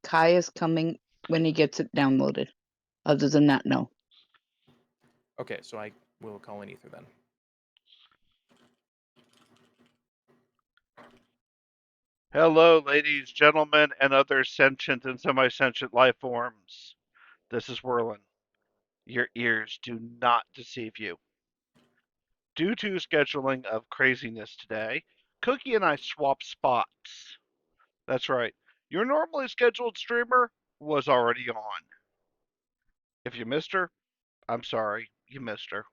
Kai is coming when he gets it downloaded. Other than that, no. Okay, so I will call in Ether then. Hello, ladies, gentlemen, and other sentient and semi-sentient life forms. This is Werlin. Your ears do not deceive you. Due to scheduling of craziness today, Cookie and I swapped spots. That's right. Your normally scheduled streamer was already on. If you missed her, I'm sorry, you missed her.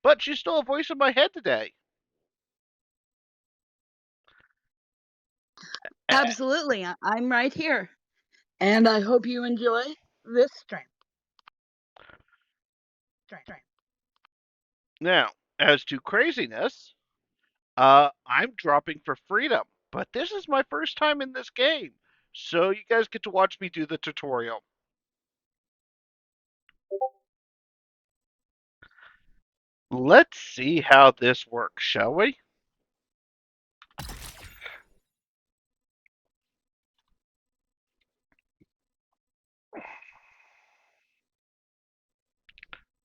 But she's still a voice in my head today. Absolutely. I'm right here. And I hope you enjoy this stream. Now, as to craziness, I'm dropping for Freedom, but this is my first time in this game, so you guys get to watch me do the tutorial. Let's see how this works, shall we?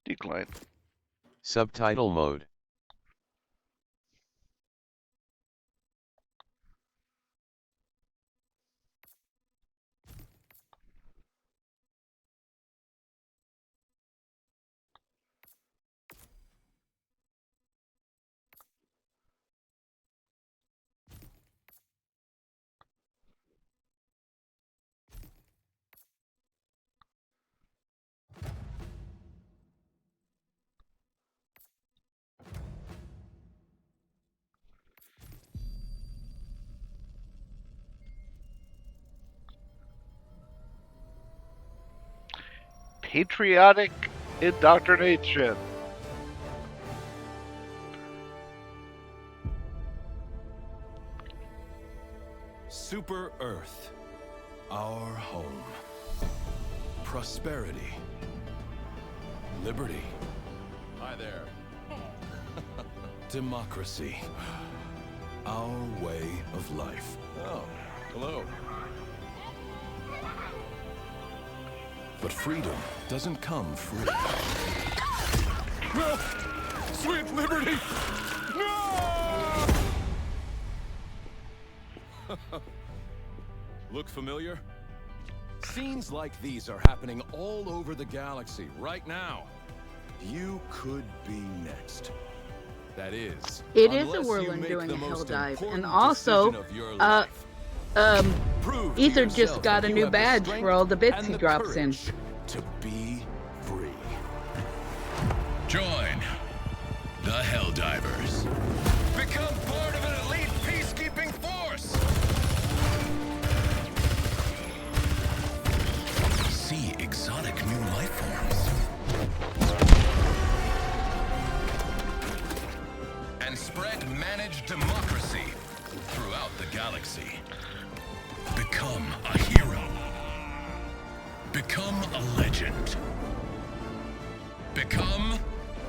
Decline. Subtitle mode. Patriotic indoctrination. Super Earth, our home. Prosperity. Liberty. Hi there. Democracy. Our way of life. Oh, hello. But freedom doesn't come free. No! Sweet liberty! No! Look familiar? Scenes like these are happening all over the galaxy right now. You could be next. That is, It is a unless you Werlin make doing the a hell most dive, and important also, decision of your life. Prove to Ether just yourself got that a you new have the badge strength for all the bits and he the drops in. courage to be free. Join the Helldivers. Become part of an elite peacekeeping force! See exotic new life forms. And spread managed democracy throughout the galaxy. Become a hero. Become a legend. Become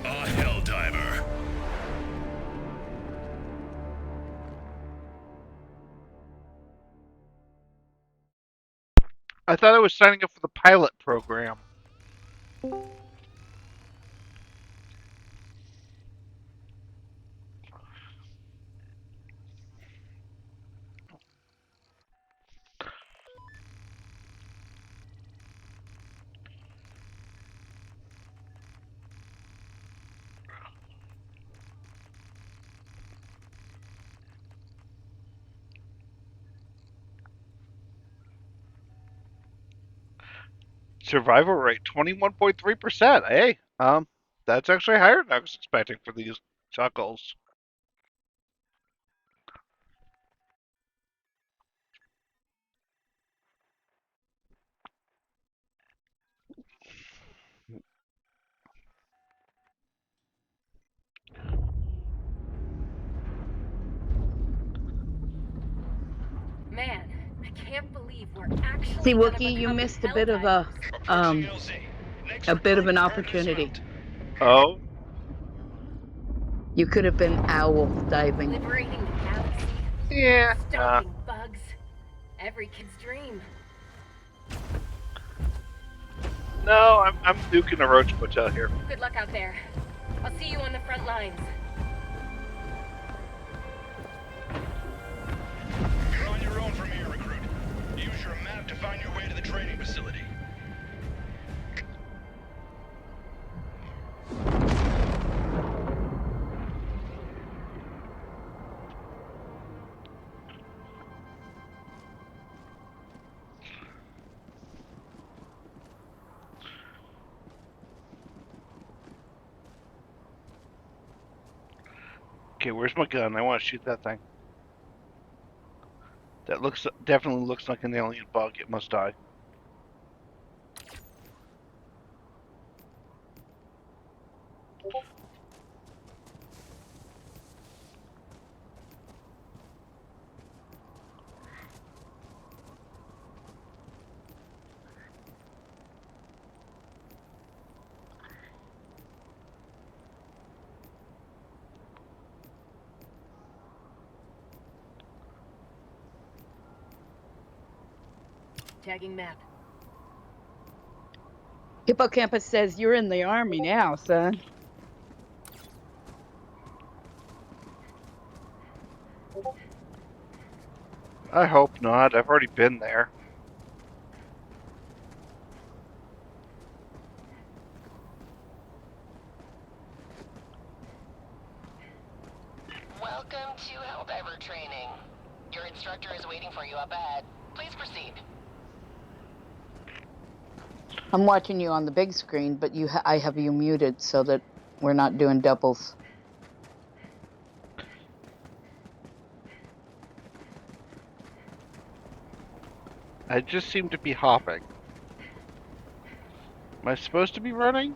a Helldiver. I thought I was signing up for the pilot program. Survival rate 21.3%. Hey, that's actually higher than I was expecting for these chuckles. Man, I can't believe we're actually See, gonna Wookie, you become missed a bit of an opportunity. Oh? You could have been owl diving. liberating the galaxy, Yeah. stopping bugs. Every kid's dream. No, I'm nuking a roach motel here. Good luck out there. I'll see you on the front lines. You're on your own from here, recruit. Use your map to find your way to the training facility. Okay, where's my gun? I want to shoot that thing. That definitely looks like an alien bug. It must die. Tagging map. Hippocampus says you're in the army now, son. I hope not. I've already been there. Welcome to Helldiver training. Your instructor is waiting for you up ahead. Please proceed. I'm watching you on the big screen, but I have you muted so that we're not doing doubles. I just seem to be hopping. Am I supposed to be running?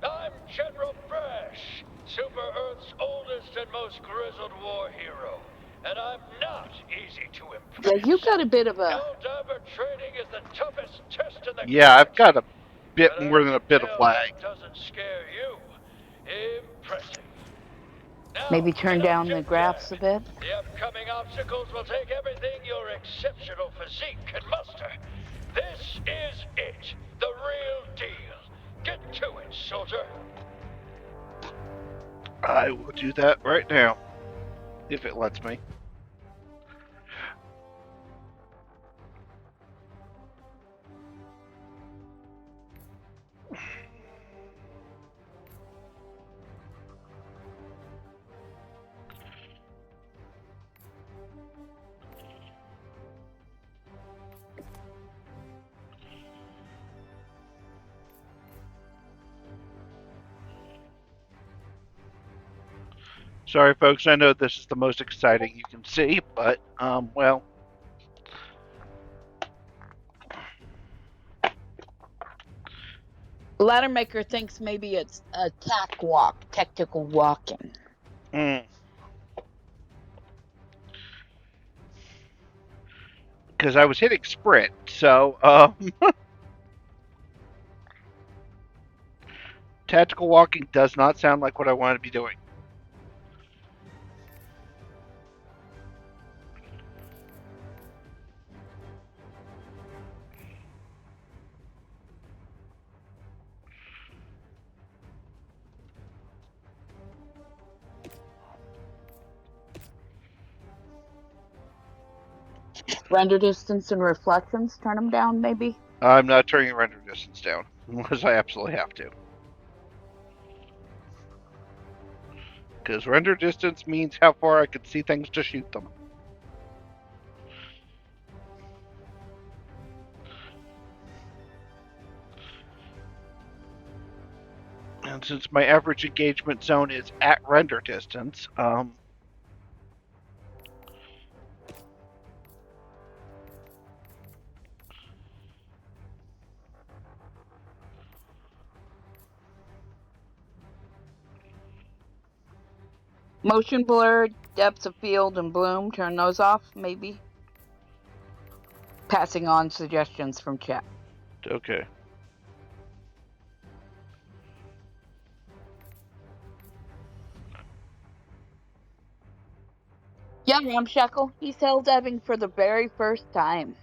I'm General Fresh, Super Earth's oldest and most grizzled war hero. And I'm not easy to impress. Yeah, you got a bit of a... Helldiver training is the toughest test in the Yeah, I've galaxy. got a bit But more than a bit of until lag. that doesn't scare you. Impressive. Now, Maybe turn enough down the chit-chat. graphs a bit. The upcoming obstacles will take everything your exceptional physique can muster. This is it. The real deal. Get to it, soldier. I will do that right now, if it lets me. Sorry, folks, I know this is the most exciting you can see, but, well... Ladder Maker thinks maybe it's a tack walk, tactical walking. Because I was hitting sprint, so, tactical walking does not sound like what I want to be doing. Render distance and reflections, turn them down maybe. I'm not turning the render distance down, unless I absolutely have to. Because render distance means how far I can see things to shoot them. And since my average engagement zone is at render distance, Motion blur, depth of field and bloom, turn those off maybe. Passing on suggestions from chat. okay. Yeah, Ramshackle. He's hell diving for the very first time.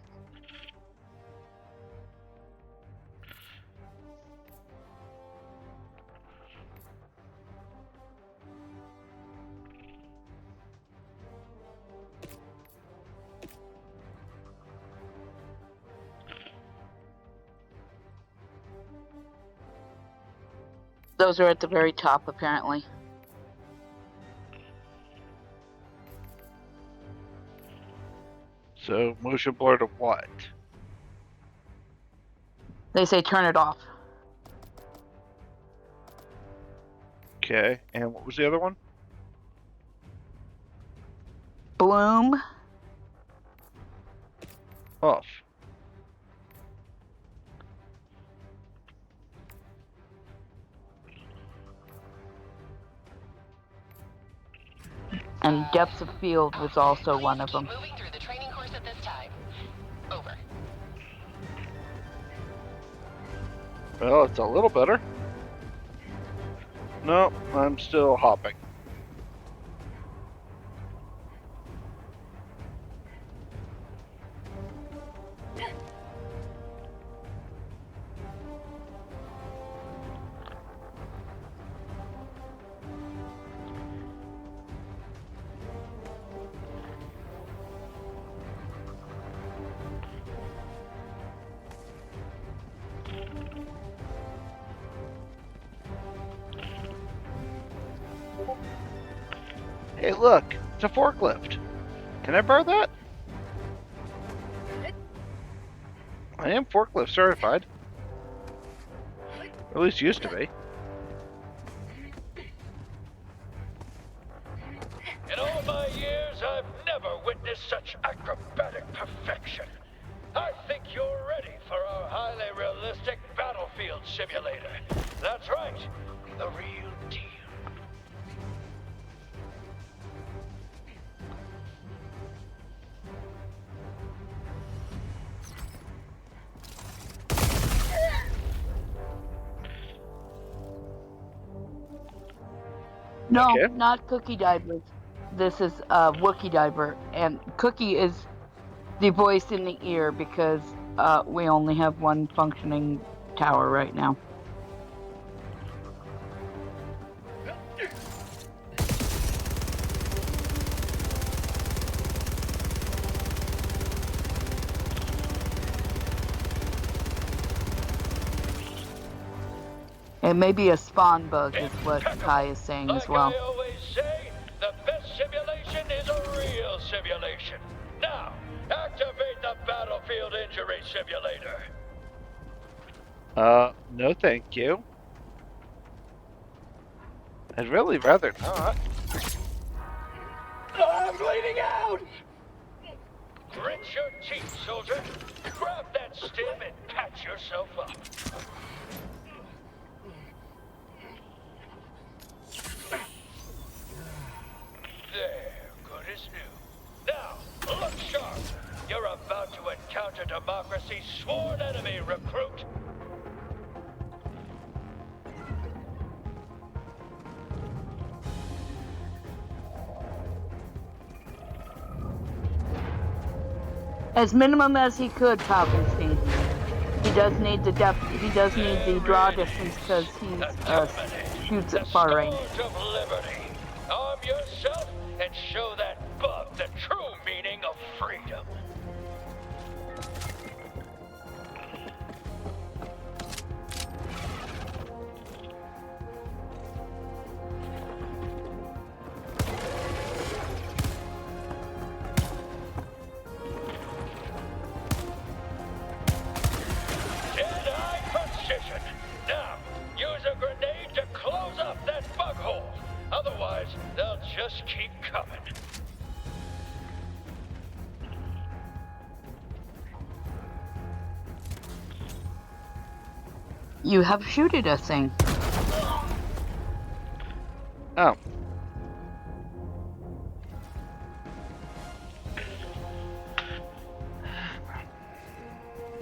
Those are at the very top, apparently. So, motion blur to what? They say turn it off. Okay, and what was the other one? Bloom. Off. And depth of field was also one of them. Moving through the training course at this time. Over. Well, it's a little better. No, I'm still hopping. Hey, look, it's a forklift. Can I borrow that? I am forklift certified. At least used to be. In all my years, I've never witnessed such acrobatic perfection. I think you're ready for our highly realistic battlefield simulator. That's right, the real deal. No, Okay. not Cookie Divers. This is Wookie Diver, and Cookie is the voice in the ear because we only have one functioning tower right now. It may be a spawn bug, is what Kai is saying as well. Like I always say, the best simulation is a real simulation. Now, activate the battlefield injury simulator. No thank you. I'd really rather not. I'm bleeding out! Grit your teeth, soldier. Grab that stim and patch yourself up. There, good as new. Now, look sharp. You're about to encounter democracy's sworn enemy, recruit. As minimum as he could, Palpatine. He does need the depth. He does need the draw distance because he shoots at far range. Scourge of liberty. Arm yourself and show that bug the true meaning of freedom. Jedi precision. Now, use a grenade to close up that bug hole. Otherwise, they'll just keep coming. You have shooted a thing. Oh.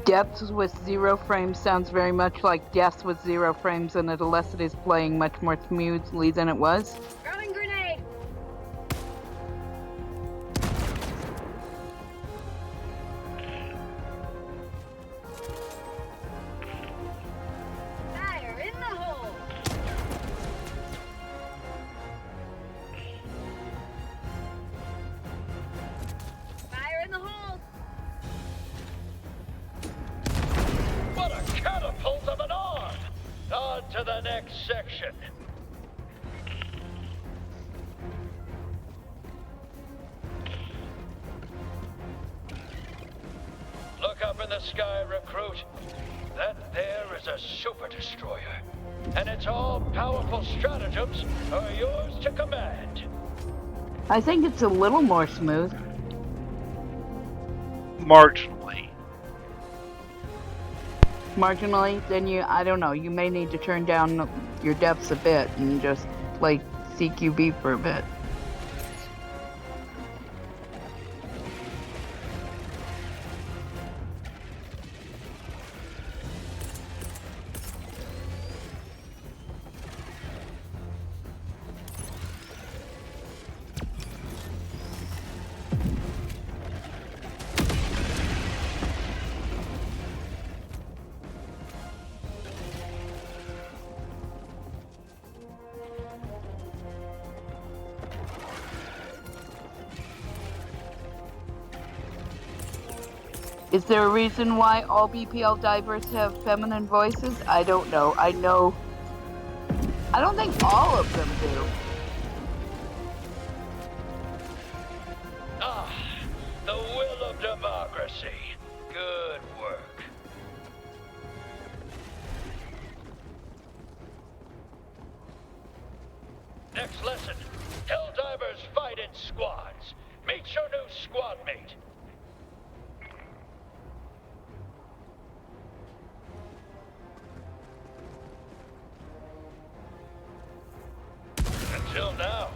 Depth with 0 frames sounds very much like death with 0 frames, and unless it is playing much more smoothly than it was. Throwing grenade. section. Look up in the sky, recruit. That there is a super destroyer. And its all-powerful stratagems are yours to command. I think it's a little more smooth. Marginally. Marginally, then I don't know, you may need to turn down your depths a bit and just play CQB for a bit. Is there a reason why all BPL divers have feminine voices? I don't know. I don't think all of them do. Ah, the will of democracy. Good work. Next lesson. Helldivers fight in squads. Meet your new squad mate. Until now,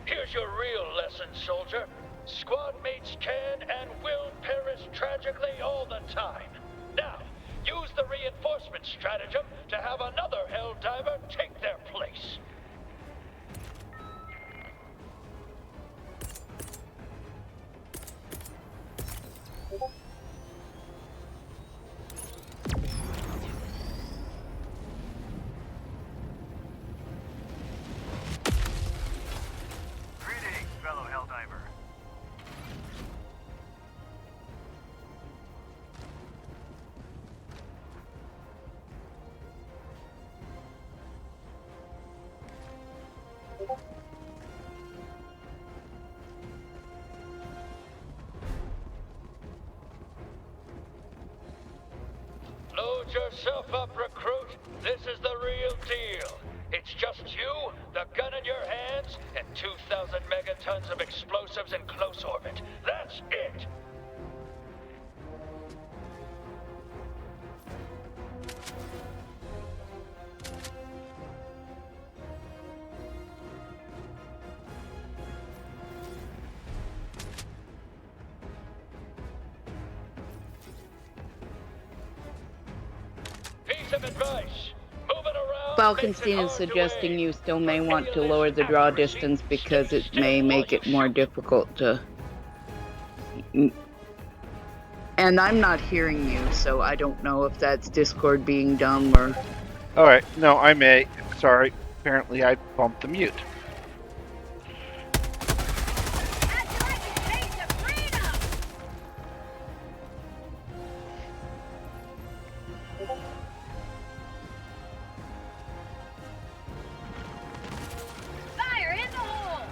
here's your real lesson, soldier. Squad mates can and will perish tragically all the time. Now, use the reinforcement stratagem to have another Helldiver take their place. Greetings, fellow Helldiver. Load yourself up, recruit. This is the real deal. It's just you, the gun in your hands, and 2,000 megatons of explosives in close orbit. That's it! Piece of advice. Move it around. Falkenstein is suggesting you still may want to lower the draw distance because it may make it more difficult to... And I'm not hearing you, so I don't know if that's Discord being dumb or... Alright, no, I may. Sorry. Apparently I bumped the mute. Fire in the hole!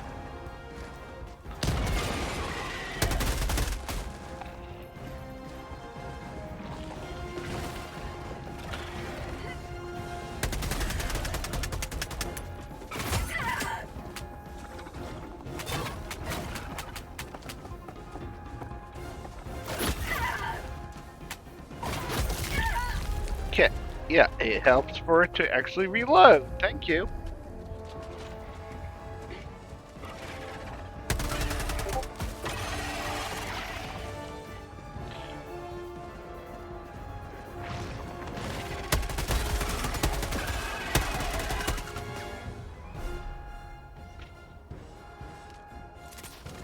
Okay. Yeah, it helps for it to actually reload. Thank you.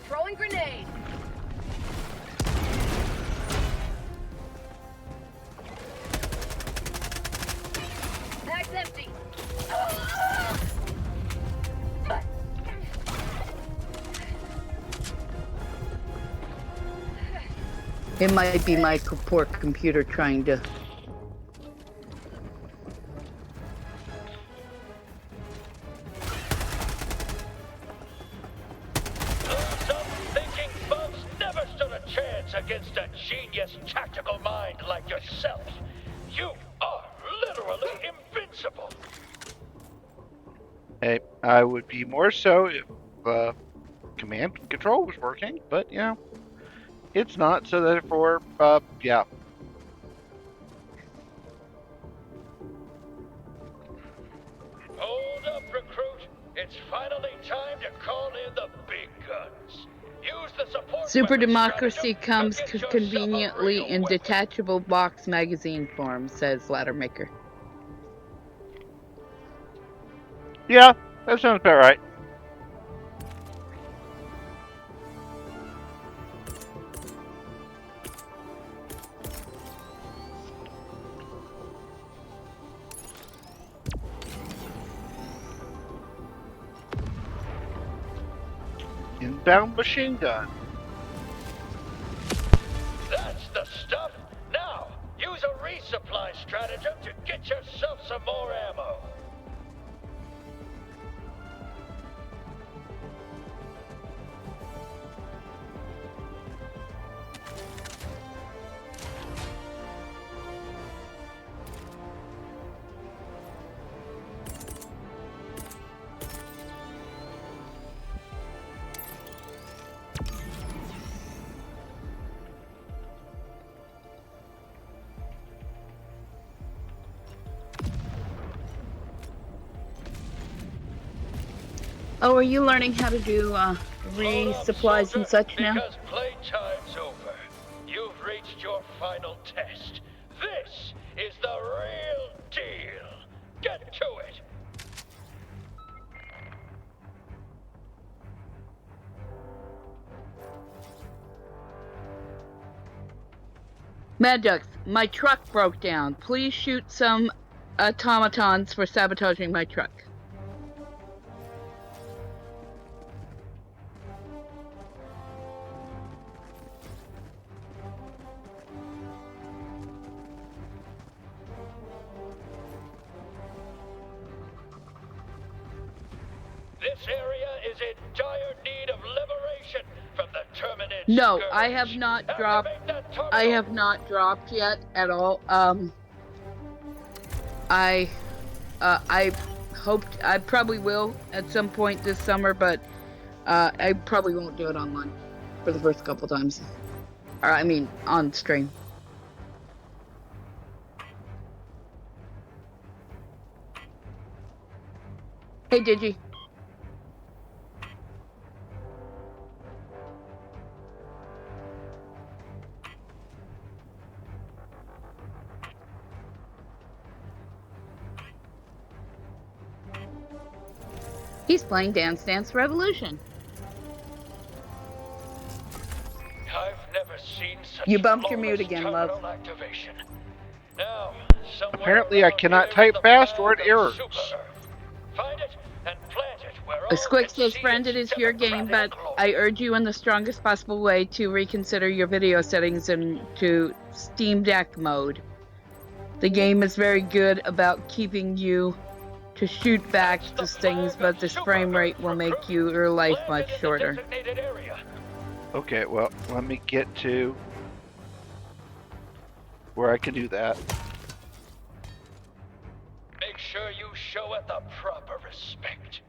Throwing grenade! Mag's empty! It might be my poor computer trying to... against a genius tactical mind like yourself. You are literally invincible. Hey, I would be more so if command and control was working, but you know, it's not. So therefore, yeah. Hold up, recruit. It's finally time to call in the big guns. Use the support Super weapon democracy stratagem to comes get yourself a conveniently real in weapon. detachable box magazine form, says Laddermaker. Yeah, that sounds about right. Inbound machine gun. That's the stuff. Now, use a resupply stratagem to get yourself some more ammo. Oh, are you learning how to do resupplies and such now? Because playtime's over. You've reached your final test. This is the real deal. Get to it. Mad Ducks, my truck broke down. Please shoot some automatons for sabotaging my truck. This area is in dire need of liberation from the Terminid No, scourge. I have not dropped. Activate that terminal. I have not dropped yet at all. I hoped I probably will at some point this summer, but I probably won't do it online for the first couple times. Or I mean, on stream. Hey, Digi. He's playing Dance Dance Revolution. I've never seen such You bumped your mute flawless again, terminal love. activation. Now, somewhere Apparently I around cannot here type is the fast or flag it of errors. Super Earth. Find it and plant it where all Squick can says, see friend, it its is your game, but democratic glory. I urge you in the strongest possible way to reconsider your video settings into Steam Deck mode. The game is very good about keeping you to shoot back these things, but this frame rate will make your life much shorter. Okay, well, let me get to where I can do that. Make sure you show it the proper respect.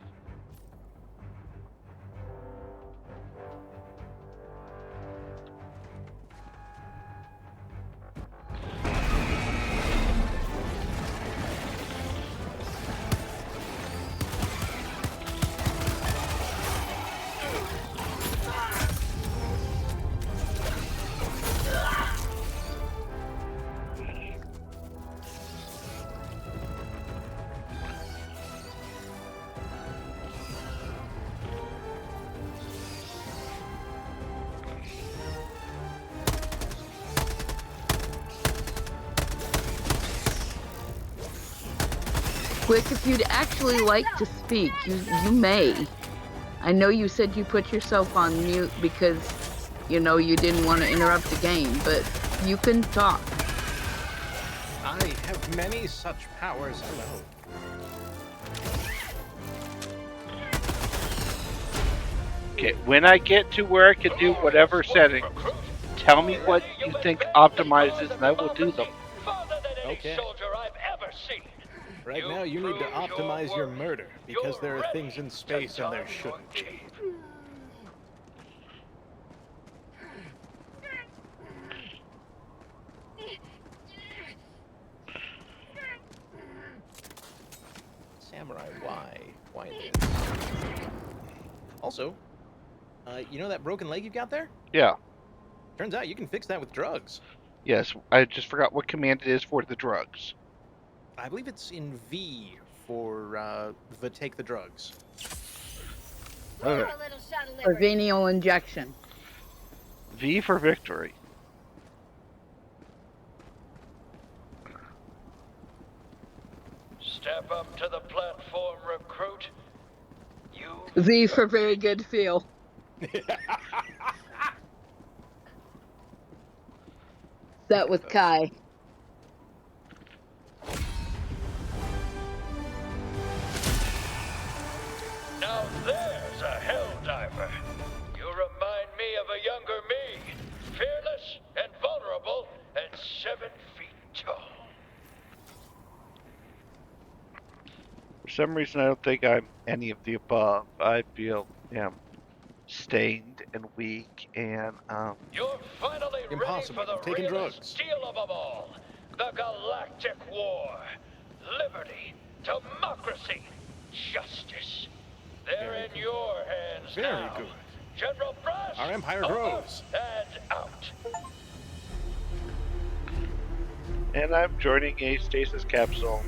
Quick, if you'd actually like to speak, you may. I know you said you put yourself on mute because, you know, you didn't want to interrupt the game, but you can talk. I have many such powers. Hello. Okay, when I get to where I can do whatever setting. Tell me what you think optimizes, and I will do them. Farther than any Okay. soldier I've ever seen. Right now, you need to optimize your murder, because there are things in space and there shouldn't be. Samurai, why? Why this? Also, you know that broken leg you got there? Yeah. Turns out you can fix that with drugs. Yes, I just forgot what command it is for the drugs. I believe it's in V for the take the drugs. Okay. Or venial injection. V for victory. Step up to the platform, recruit. You V for very good feel. That was Kai. Now there's a Helldiver. You remind me of a younger me. Fearless and vulnerable and 7 feet tall. For some reason, I don't think I'm any of the above. I feel stained and weak, and You're finally Impossible. ready for You've the taken realest drugs. deal of them all. The Galactic War. Liberty. Democracy. Justice. They're in your hands Very now. good. General Brass. Our empire over grows. And out. and I'm joining a stasis capsule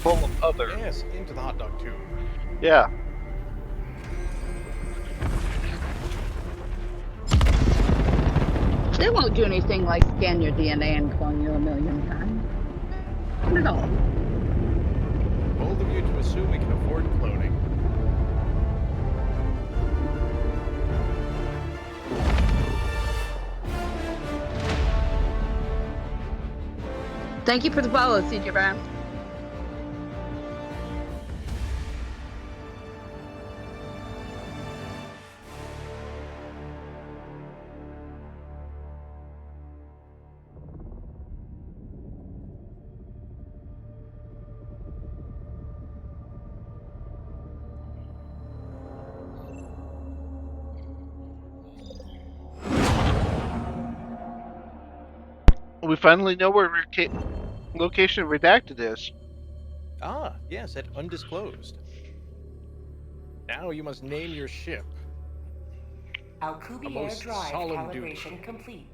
full of other. Yes, into the hot dog tube. Yeah. They won't do anything like scan your DNA and clone you a million times. Not at all. Bold of you to assume we can afford cloning. Thank you for the follow, CJ Brown. We finally know where location redacted is. Ah, yes, at undisclosed. Now you must name your ship. Alcubierre most drive solemn calibration duty. complete.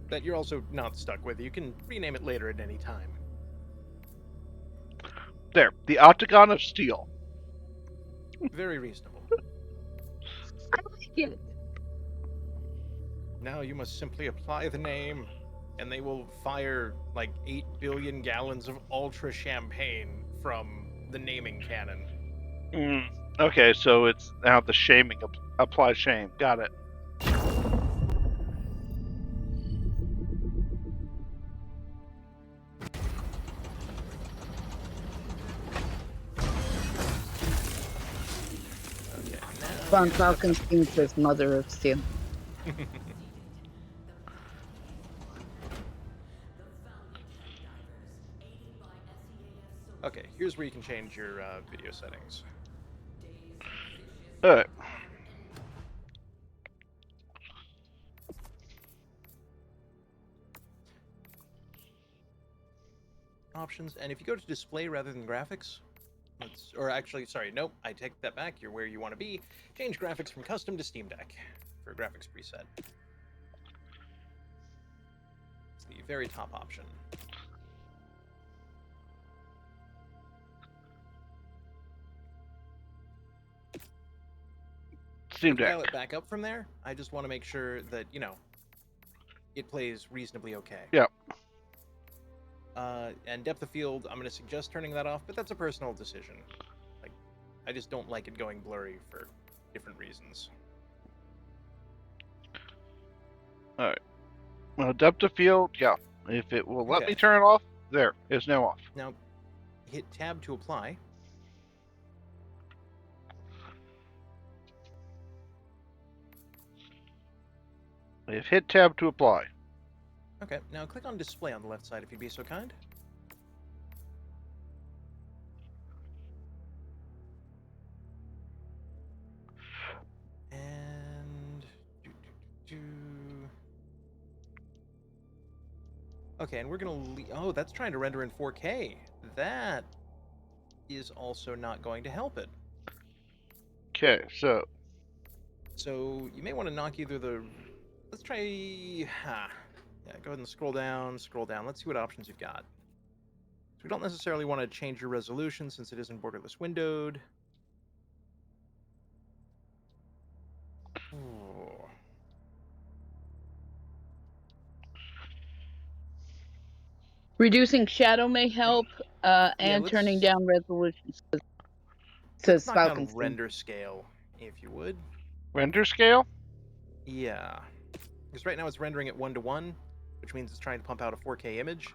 That you're also not stuck with. You can rename it later at any time. There, the Octagon of Steel. Very reasonable. I like it. Now you must simply apply the name, and they will fire like 8 billion gallons of ultra champagne from the naming cannon. Okay, so it's now the shaming. Apply shame. Got it. Okay, now Von Falcon King says Mother of Steel. Okay, here's where you can change your video settings. Alright. Options, and if you go to display rather than graphics, or actually, sorry, nope, I take that back. You're where you want to be. Change graphics from custom to Steam Deck for graphics preset. It's the very top option. Steam Deck. Dial it back up from there. I just want to make sure that, you know, it plays reasonably okay. Yeah. And depth of field, I'm going to suggest turning that off, but that's a personal decision. Like, I just don't like it going blurry for different reasons. Alright. Depth of field, yeah. If it will let Okay. me turn it off, there. It's now off. Now, hit tab to apply. I've hit tab to apply. Okay, now click on display on the left side if you'd be so kind. And... Okay, and we're gonna oh, that's trying to render in 4K. That is also not going to help it. Okay, so So you may want to knock either the... Let's try... Yeah, go ahead and scroll down, scroll down. Let's see what options you've got. So we don't necessarily want to change your resolution since it isn't borderless windowed. Oh. Reducing shadow may help, and let's- turning down resolution. Let's Says knock down Falcon. render scale, if you would. render scale? Yeah. Because right now it's rendering at 1:1, which means it's trying to pump out a 4K image.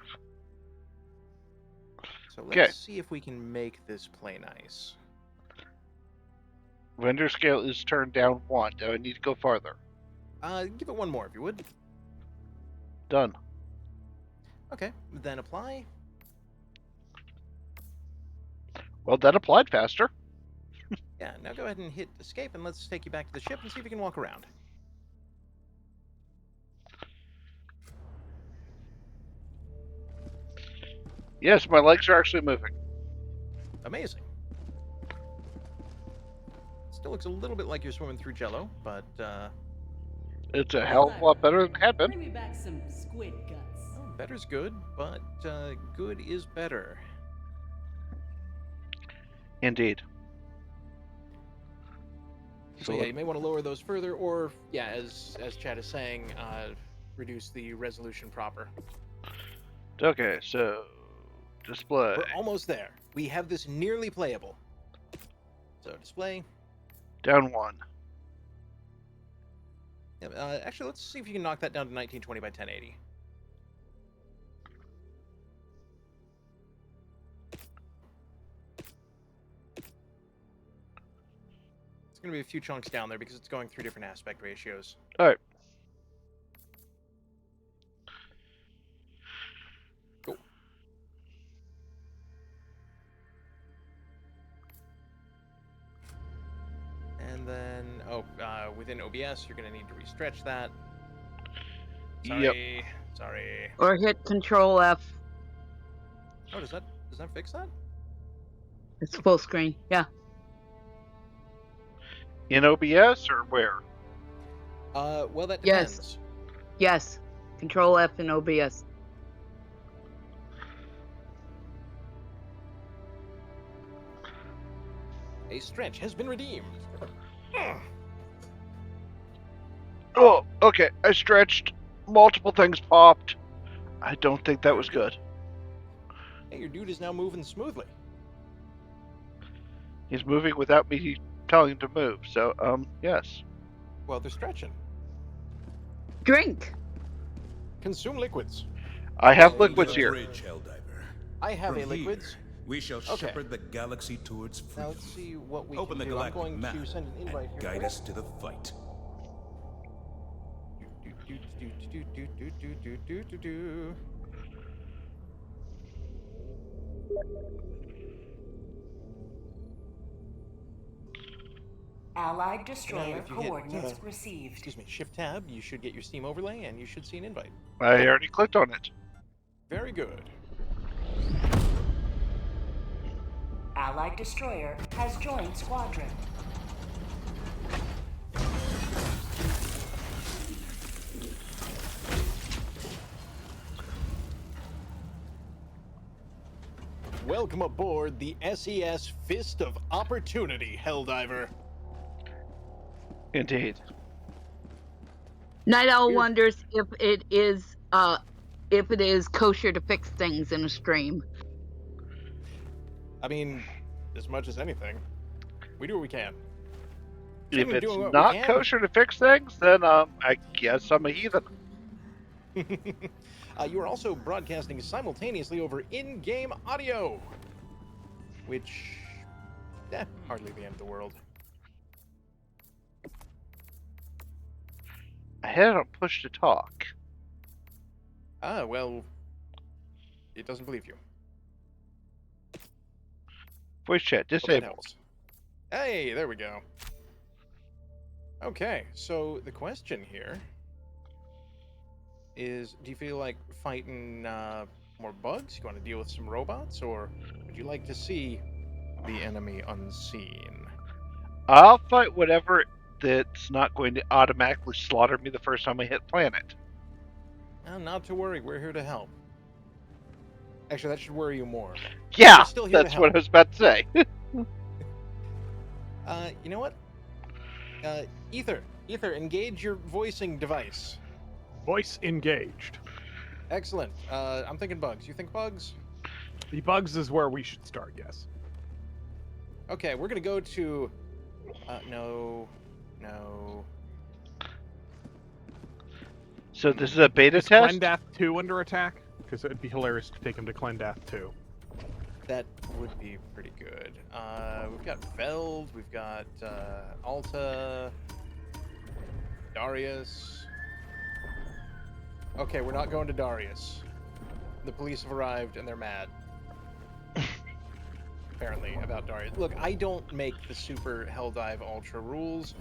So let's see if we can make this play nice. Render scale is turned down 1. Do I need to go farther? Give it one more, if you would. Done. Okay, then apply. Well, that applied faster. Yeah, now go ahead and hit escape, and let's take you back to the ship and see if you can walk around. Yes, my legs are actually moving. Amazing. Still looks a little bit like you're swimming through jello, but, It's a hell of a lot better than it had been. Bring me back some squid guts. better's good, but, good is better. Indeed. So yeah, you may want to lower those further, or, yeah, as Chad is saying, reduce the resolution proper. Okay, so display. We're almost there. We have this nearly playable. So display. Down 1. Yeah, actually, let's see if you can knock that down to 1920 by 1080. It's going to be a few chunks down there because it's going through different aspect ratios. Alright. Cool. And then, within OBS, you're going to need to restretch that. Sorry. Sorry. Or hit Control F. Oh, does that fix that? It's full screen. Yeah. In OBS or where? Well, that Yes. depends. Yes. Control F in OBS. A stretch has been redeemed. Oh, okay. I stretched. Multiple things popped. I don't think that was good. Hey, your dude is now moving smoothly. He's moving without me telling him to move, so, yes. Well, they're stretching. Drink. Consume liquids. I have Welcome to liquids the here. bridge, Helldiver. I have From a liquids. here, we shall Okay. shepherd the galaxy towards Now freedom. let's see what we Open the can do. I'm galactic going map to send an invite and here. guide us to the fight. Allied Now, destroyer if you hit, coordinates received. excuse me, Shift Tab, you should get your Steam overlay, and you should see an invite. I already clicked on it. Very good. Allied destroyer has joined squadron. Welcome aboard the SES Fist of Opportunity, Helldiver. Indeed. Night Owl wonders if it is kosher to fix things in a stream. I mean, as much as anything, we do what we can. If We're it's doing what we not can. kosher to fix things, then, I guess I'm a heathen. You are also broadcasting simultaneously over in-game audio, which, hardly the end of the world. I had it on push to talk. Ah, well, it doesn't believe you. Voice chat Well, that disabled. helps. Hey, there we go. Okay, so the question here is, do you feel like fighting more bugs? You want to deal with some robots, or would you like to see the enemy unseen? I'll fight whatever that's not going to automatically slaughter me the first time I hit planet. Not to worry, we're here to help. Actually, that should worry you more. Yeah, We're still here that's to what help. I was about to say. You know what? Ether, engage your voicing device. Voice engaged. Excellent. I'm thinking bugs. You think bugs? The bugs is where we should start, yes. Okay, we're gonna go to... no. So this is a beta Is test? Clendath 2 under attack? Because it'd be hilarious to take him to Clendath 2. That would be pretty good. We've got Veld, we've got Alta, Darius. Okay, we're not going to Darius. The police have arrived and they're mad. Apparently, about Darius. Look, I don't make the Super Helldive Ultra rules,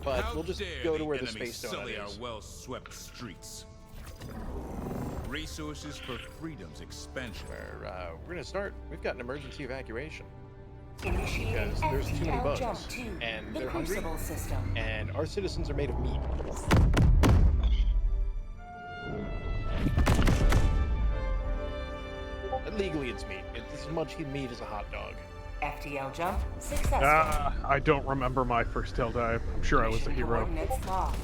but we'll just go to where the space donut sully is. our well-swept streets. Resources for Freedom's expansion. We're gonna start. We've got an emergency evacuation. Initiating Because there's too many FTL bugs, jump to and the they're hungry, Crucible system. and our citizens are made of meat. But legally, it's meat. It's as much meat as a hot dog. FTL jump successful. I don't remember my first Helldive. I'm sure I was a Mission hero. coordinates locked.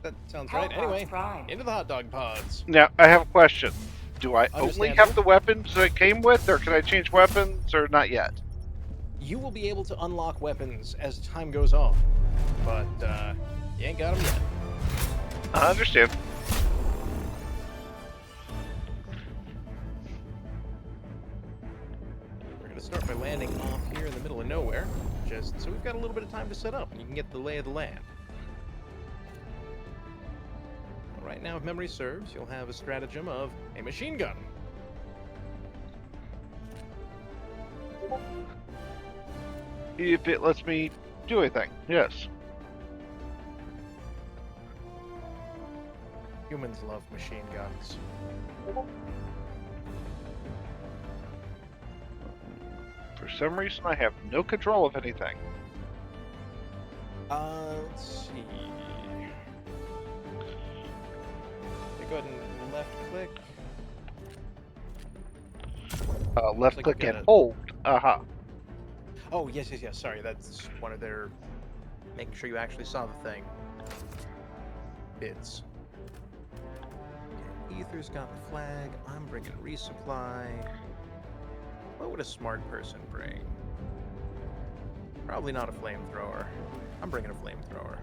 That sounds right. Hellbox Anyway, Prime. into the hot dog pods. Now, I have a question. Do I only Understandable. have the weapons that I came with, or can I change weapons, or not yet? You will be able to unlock weapons as time goes on, but you ain't got them yet. I understand. We're gonna start by landing off here in the middle of nowhere, just so we've got a little bit of time to set up and you can get the lay of the land. Right now, if memory serves, you'll have a stratagem of a machine gun. If it lets me do anything, yes. Humans love machine guns. For some reason, I have no control of anything. Let's see. Go ahead and left click. Left Like click we're and gonna- hold. Oh, yes. Sorry, that's one of their making sure you actually saw the thing. Bits. Okay, Ether's got the flag. I'm bringing resupply. What would a smart person bring? Probably not a flamethrower. I'm bringing a flamethrower.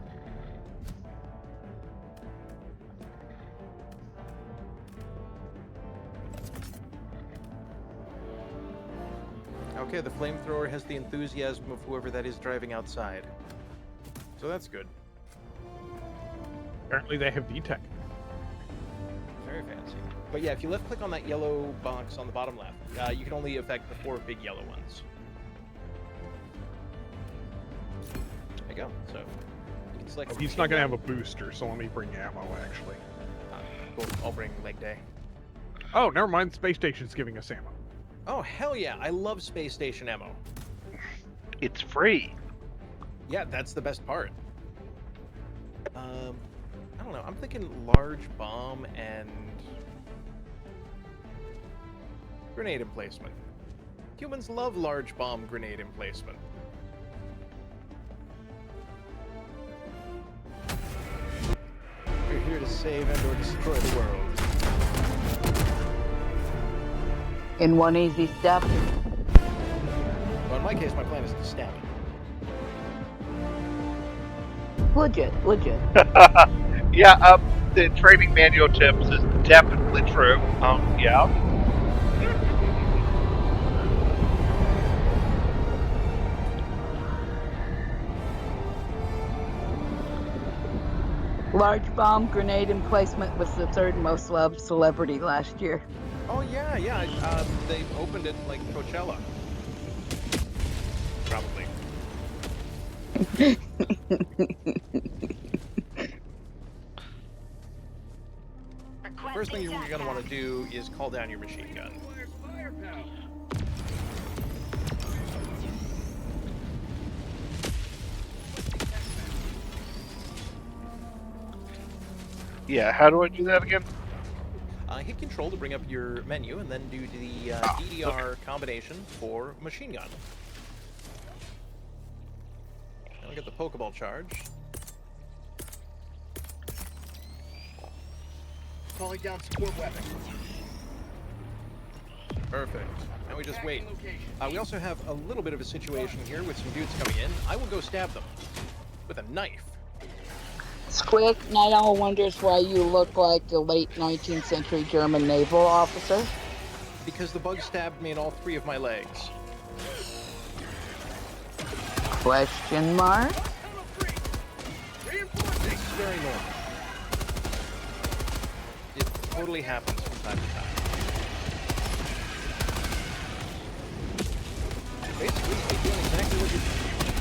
Okay, the flamethrower has the enthusiasm of whoever that is driving outside. So that's good. Apparently they have detect. Very fancy. But yeah, if you left click on that yellow box on the bottom left, you can only affect the 4 big yellow ones. There you go. So you can select. He's not going to have a booster, so let me bring ammo, actually. Cool. I'll bring leg day. Oh, never mind. Space Station's giving us ammo. Oh, hell yeah. I love space station ammo. It's free. Yeah, that's the best part. I don't know. I'm thinking large bomb and grenade emplacement. Humans love large bomb grenade emplacement. We're here to save and/or destroy the world. In one easy step. Well, in my case, my plan is to stab it. Would you? Yeah, the training manual tips is definitely true. Yeah. Large bomb grenade emplacement was the third most loved celebrity last year. Oh yeah, yeah. They opened it like Coachella. Probably. First thing you're gonna want to do is call down your machine gun. Yeah, how do I do that again? Hit Control to bring up your menu, and then do the DDR combination for machine gun. And we get the Pokeball charge. Calling down support weapon. Perfect. Now we just wait. We also have a little bit of a situation here with some dudes coming in. I will go stab them with a knife. Squick, Night Owl wonders why you look like a late 19th century German naval officer. Because the bug stabbed me in all 3 of my legs. Question mark? It's very normal. It totally happens from time to time. Basically, you're doing exactly what you're...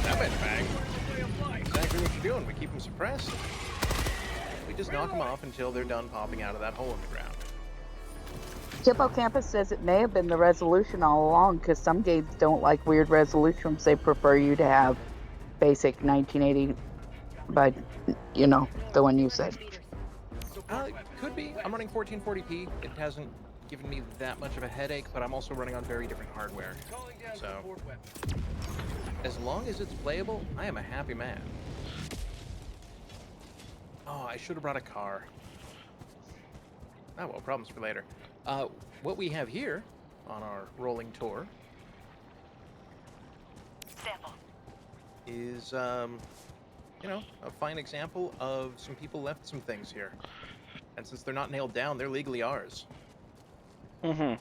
That went bang. Exactly what you're doing. We keep them suppressed. We just knock them off until they're done popping out of that hole in the ground. Hippocampus says it may have been the resolution all along, because some games don't like weird resolutions. They prefer you to have basic 1980, but, you know, the one you said. Could be. I'm running 1440p. It hasn't given me that much of a headache, but I'm also running on very different hardware. So, as long as it's playable, I am a happy man. Oh, I should have brought a car. Oh, well, problems for later. What we have here on our rolling tour is, you know, a fine example of some people left some things here. And since they're not nailed down, they're legally ours. Mm-hmm. You're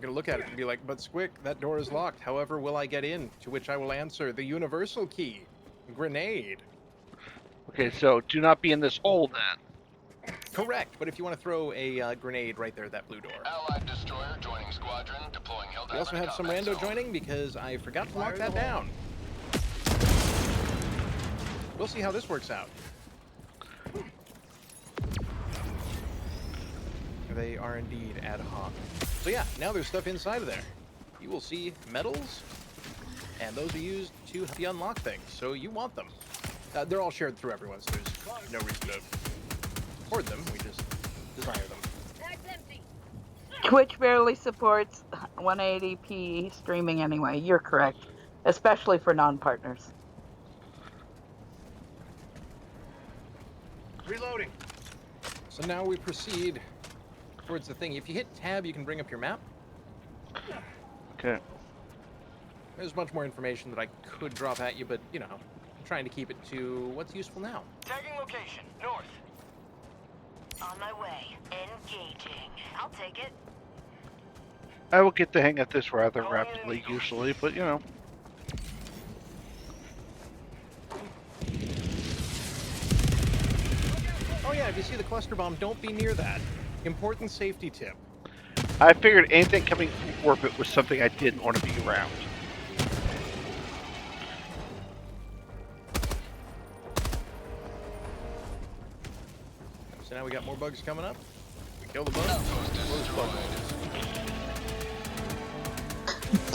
gonna look at it and be like, but Squick, that door is locked. However, will I get in? To which I will answer, the universal key. Grenade. Okay, so do not be in this hole then. Correct, but if you want to throw a grenade right there at that blue door. Allied destroyer joining squadron, deploying Helldiver. We also have some rando joining because I forgot to lock that down. We'll see how this works out. They are indeed ad hoc. So yeah, now there's stuff inside of there. You will see medals, and those are used to help you unlock things, so you want them. They're all shared through everyone, so there's no reason to hoard them, we just desire them. Twitch barely supports 180p streaming anyway. You're correct, especially for non-partners. Reloading. So now we proceed towards the thing. If you hit tab, you can bring up your map. Okay. There's much more information that I could drop at you, but, you know, I'm trying to keep it to what's useful now. Tagging location, north. On my way. Engaging. I'll take it. I will get the hang of this rather rapidly, usually, but you know. Oh yeah, if you see the cluster bomb, don't be near that. Important safety tip. I figured anything coming from orbit was something I didn't want to be around. So now we got more bugs coming up. We kill the bugs.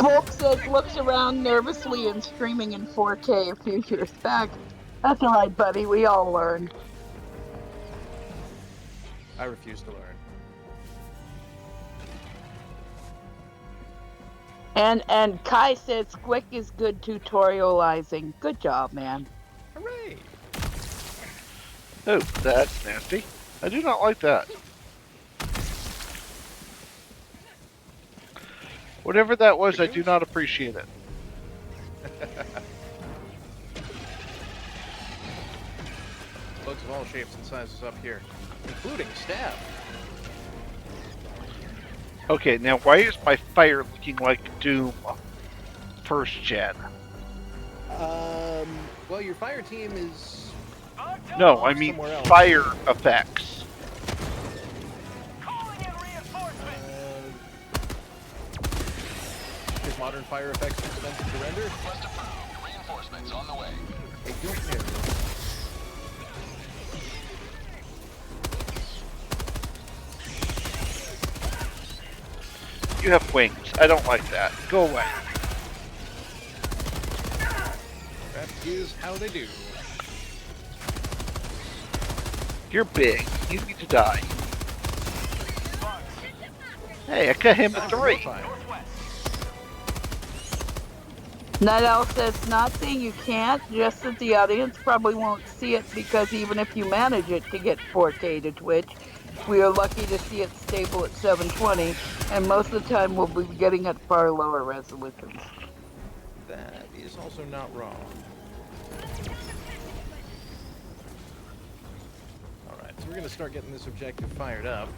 Wolf says looks around nervously and streaming in 4K a few years back. That's alright, buddy. We all learn. I refuse to learn. And Kai said Squick is good tutorializing. Good job, man. Hooray! Oh, that's nasty. I do not like that. Whatever that was, I do not appreciate it. Well, bugs of all shapes and sizes up here, including stab. Okay, now why is my fire looking like Doom first gen? Well, your fire team is... No, I mean somewhere else. fire effects. Is modern fire effects expensive to render? Quest approved. Reinforcements on the way. I don't know. You have wings. I don't like that. Go away. That is how they do. You're big. You need to die. Hey, I cut him at 3. Night Owl says, not saying you can't, just that the audience probably won't see it because even if you manage it to get 4K to Twitch, we are lucky to see it stable at 720, and most of the time we'll be getting at far lower resolutions. That is also not wrong. Alright, so we're going to start getting this objective fired up.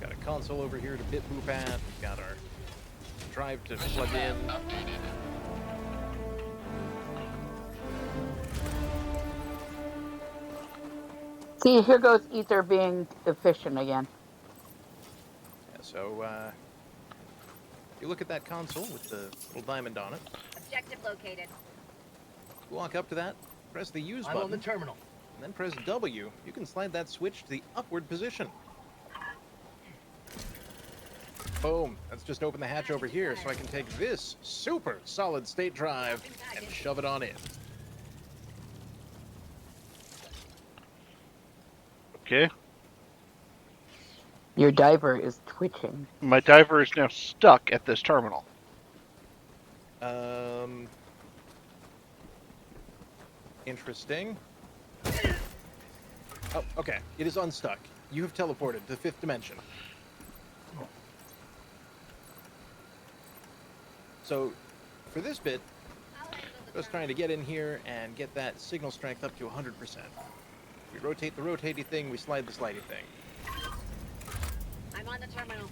Got a console over here to bit boop at. We've got our drive to plug in. See, here goes Ether being efficient again. Yeah, so, you look at that console with the little diamond on it. Objective located. Walk up to that, press the use button. I'm on the terminal. And then press W. You can slide that switch to the upward position. Boom. Let's just open the hatch over here so I can take this super solid state drive and shove it on in. Okay. Your diver is twitching. My diver is now stuck at this terminal. Interesting. Oh, okay. It is unstuck. You have teleported to the 5th dimension. So, for this bit, just trying to get in here and get that signal strength up to 100%. We rotate the rotaty thing, we slide the slidey thing. I'm on the terminal.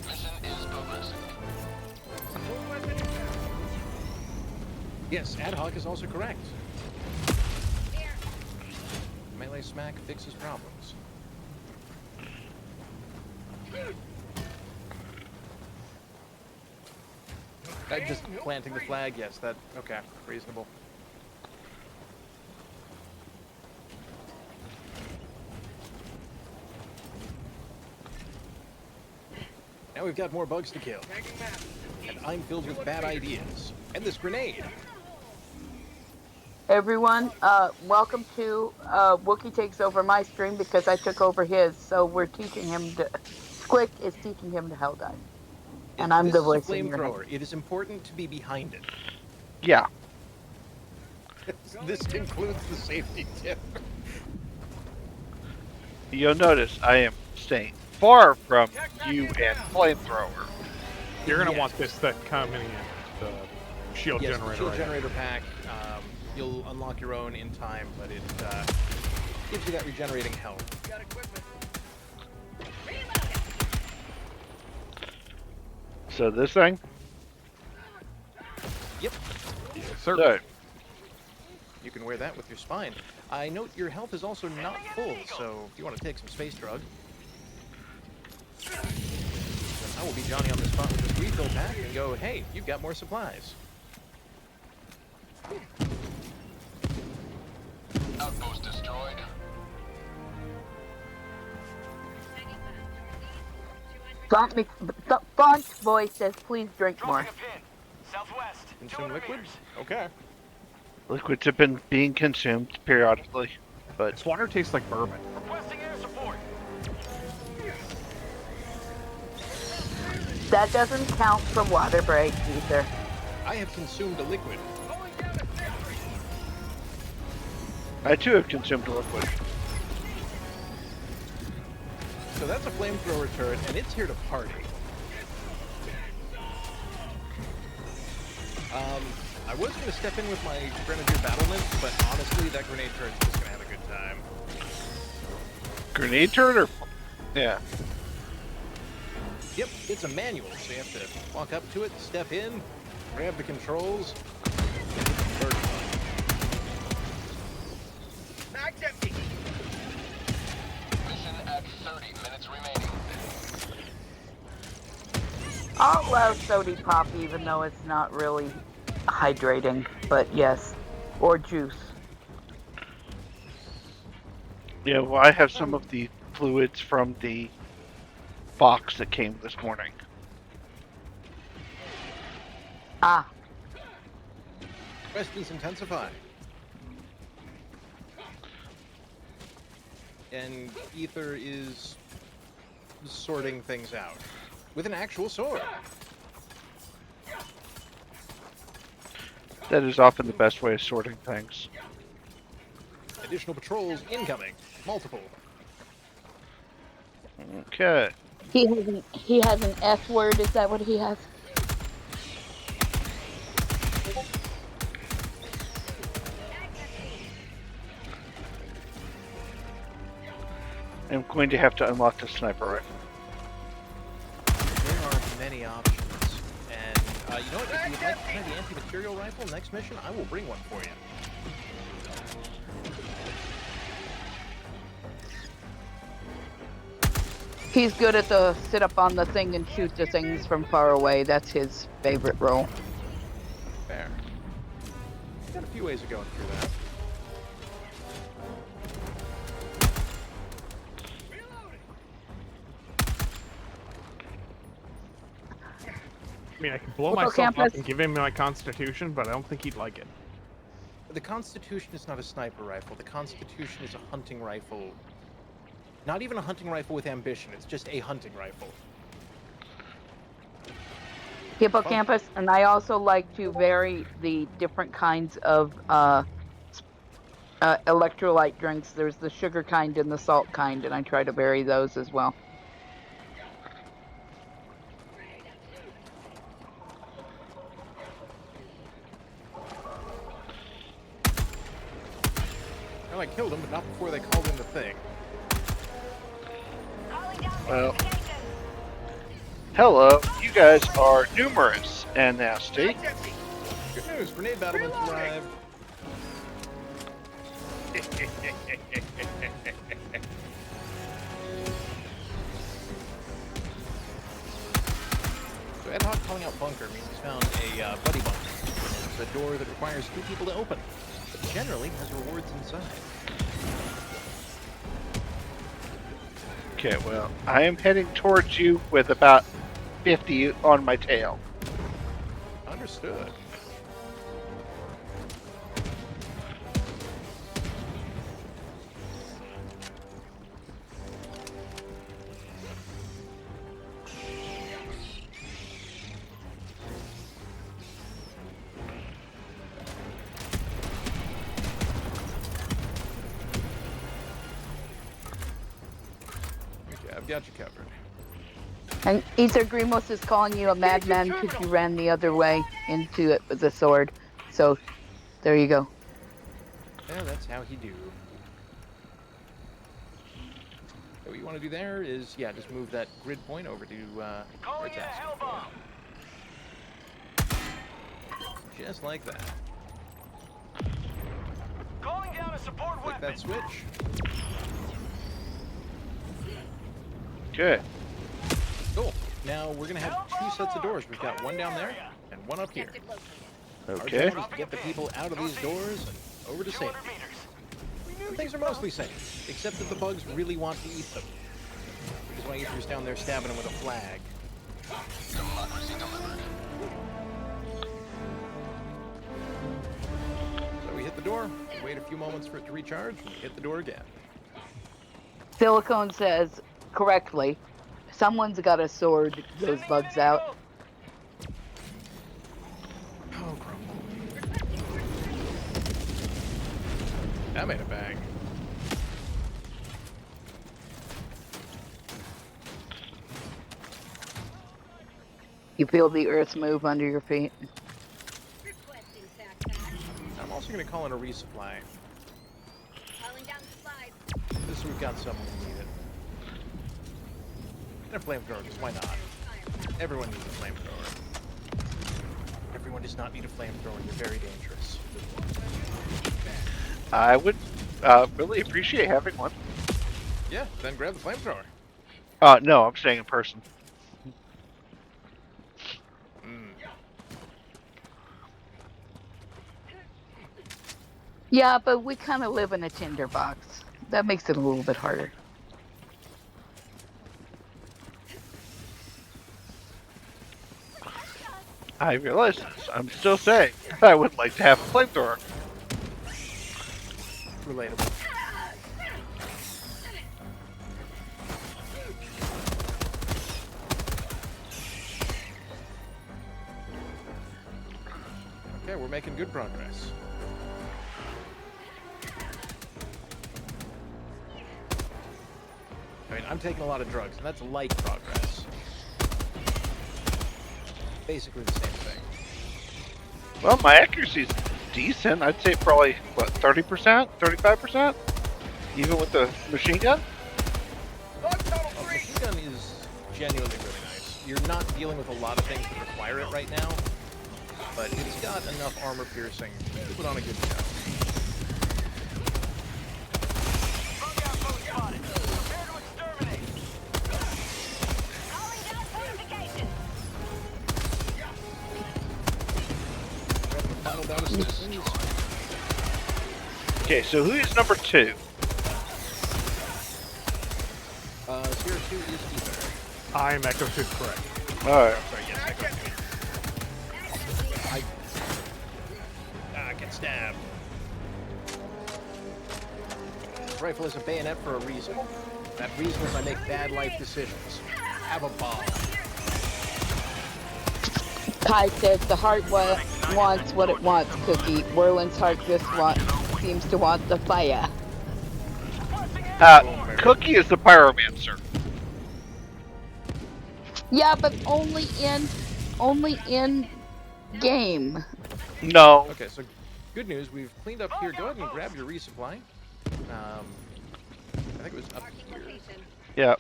Mission is progressing. Yes, ad hoc is also correct. Here. Melee smack fixes problems. Just planting the flag, yes, that, okay, reasonable. Now we've got more bugs to kill. And I'm filled with bad ideas. And this grenade. Everyone, welcome to Wookie Takes Over my stream because I took over his, so we're teaching him to... Squick is teaching him to hell dive. And I'm the voice in your head. Flamethrower. It is important to be behind it. Yeah. This includes the safety tip. You'll notice I am staying far from you and flamethrower. You're gonna want this that coming in the shield Yes, generator. shield right generator pack. You'll unlock your own in time, but it gives you that regenerating health. Got equipment. So this thing? Yep. Yes, sir. So, You can wear that with your spine. I note your health is also not full, so if you want to take some space drug, then I will be Johnny on the spot with this refill pack and go, hey, you've got more supplies. Outpost destroyed. Font voice says, please drink more. Southwest. Consume liquid? Okay. liquids have been being consumed periodically, but This water tastes like bourbon. Requesting air support. That doesn't count for water break either. I have consumed a liquid. I too have consumed a liquid. So that's a flamethrower turret, and it's here to party. I was going to step in with my Grenadier battlement, but honestly, that grenade turn's just going to have a good time. Grenade turret or... Yeah. Yep, it's a manual, so you have to walk up to it, step in, grab the controls, and hit the convert button. Mag's empty. Mission at 30 minutes remaining. I'll allow sody pop even though it's not really hydrating, but yes. Or juice. Yeah, well, I have some of the fluids from the box that came this morning. Ah. Questions intensify. And Ether is sorting things out with an actual sword. That is often the best way of sorting things. Additional patrols incoming. Multiple. Okay. He has an S word, is that what he has? I'm going to have to unlock the sniper rifle. There are many options. And you know what? If you'd like to try the anti-material rifle next mission, I will bring one for you. He's good at the sit up on the thing and shoot the things from far away. That's his favorite role. Fair. Got a few ways of going through that. I mean, I can blow Well, myself campus. up and give him my constitution, but I don't think he'd like it. The Constitution is not a sniper rifle. The Constitution is a hunting rifle. Not even a hunting rifle with ambition. It's just a hunting rifle. Hippocampus, and I also like to vary the different kinds of electrolyte drinks. There's the sugar kind and the salt kind, and I try to vary those as well. Well, I killed him, but not before they called in the thing. Well, hello. You guys are numerous and nasty. Good news, grenade battlements arrived. So Ad Hoc calling out bunker means he's found a buddy bunker. It's a door that requires 2 people to open, but generally has rewards inside. Okay, well, I am heading towards you with about 50 on my tail. Understood. I've got you covered. And Ether Grimos is calling you a madman because you ran the other way into it with a sword. So, there you go. Yeah, that's how he do. So what you want to do there is, yeah, just move that grid point over to where it's at. Just like that. Calling down a support Click that switch. Good. Cool. Now we're gonna have 2 sets of doors. We've got one down there and one up here. Okay. Our job is to get the people out of these doors and over to safety. And things are mostly safe, except that the bugs really want to eat them. Which is why Ether's down there stabbing them with a flag. Democracy delivered. So we hit the door, we wait a few moments for it to recharge, and we hit the door again. Silicone says correctly, someone's got to sword those bugs out. Oh, crumble. That made a bang. You feel the earth move under your feet. also going to call in a resupply. Calling down supplies. Just so we've got someone who need it. And a flamethrower, because why not? Everyone needs a flamethrower. Everyone does not need a flamethrower. They're very dangerous. I would really appreciate having one. Yeah, then grab the flamethrower. No, I'm staying in person. Yeah, but we kind of live in a tinderbox. That makes it a little bit harder. I realize this. I'm still saying I would like to have a flamethrower. Relatable. Okay, we're making good progress. I mean, I'm taking a lot of drugs, and that's light progress. Basically the same thing. Well, my accuracy's decent. I'd say probably, what, 30%? 35%? Even with the machine gun? Machine gun is genuinely really nice. You're not dealing with a lot of things that require it right now, but it's got enough armor piercing to put on a good show. Okay, so who is number 2? Zero 2 is Ether. I am Echo 2, correct. Alright. Sorry, yes, Echo 2. Get stabbed. This rifle is a bayonet for a reason. That reason is I make bad life decisions. Have a bomb. Kai says the heart wants what it wants, Cookie. Werlin's heart just seems to want the fire. Cookie is the pyromancer. Yeah, but only in game. No. Okay, so good news. We've cleaned up here. Go ahead and grab your resupply. I think it was up here. Yeah.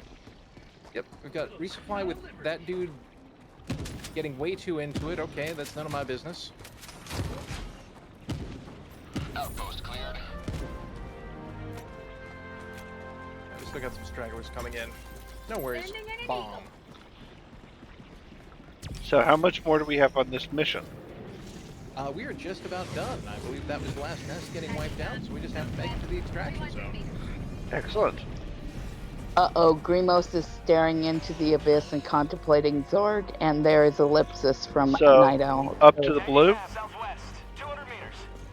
Yep, we've got resupply with that dude getting way too into it. Okay, that's none of my business. Outpost cleared. We still got some stragglers coming in. No worries. Bomb. So how much more do we have on this mission? We are just about done. I believe that was the last nest getting wiped out, so we just have to make it to the extraction zone. Excellent. Uh-oh, Grimos is staring into the abyss and contemplating Zorg, and there is Ellipsis from Night Owl. Up to the blue?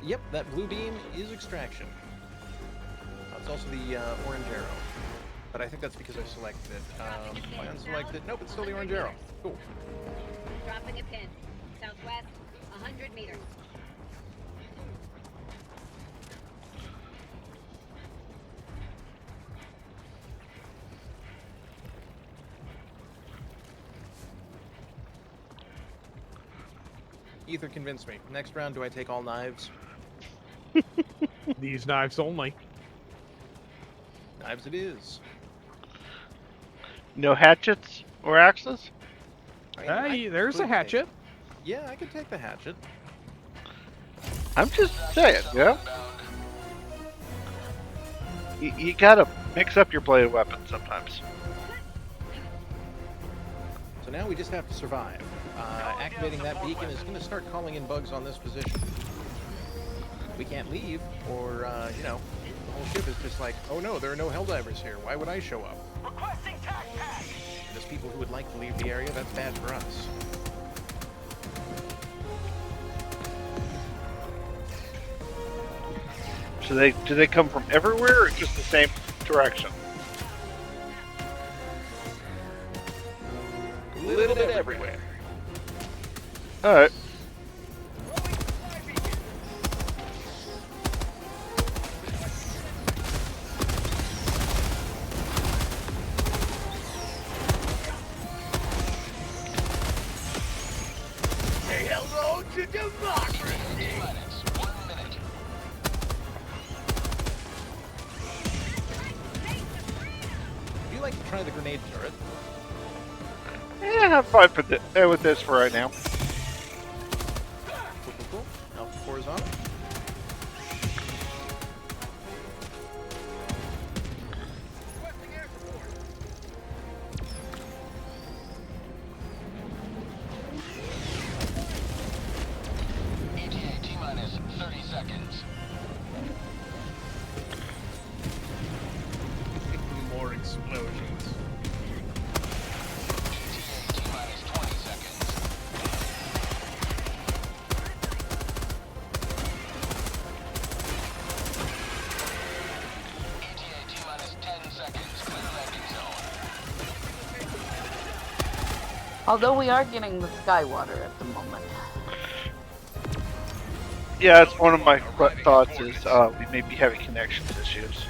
Yep, that blue beam is extraction. It's also the orange arrow. But I think that's because I selected it. If I unselect it, nope, it's still the orange arrow. Cool. Dropping a pin. Southwest, 100 meters. Ether convinced me. Next round, do I take all knives? These knives only. Knives it is. No hatchets or axes? Hey, there's a hatchet. Yeah, I could take the hatchet. I'm just saying, yeah? You gotta mix up your bladed weapons sometimes. So now we just have to survive. Activating that beacon is going to start calling in bugs on this position. We can't leave, or, you know, the whole ship is just like, oh no, there are no Helldivers here. Why would I show up? Requesting tac pack. There's people who would like to leave the area. That's bad for us. So do they come from everywhere or just the same direction? A little bit everywhere. Alright. Say hello to democracy. try the grenade turret. Yeah, I'm fine with this for right now. Cool. Alpha 4 is on. ETA T-minus 30 seconds. More explosions. ETA T-minus 20 seconds. ETA T-minus 10 seconds. Clear landing zone. Although we are getting the sky water at the moment. Yeah, it's one of my thoughts is we may be having connections issues.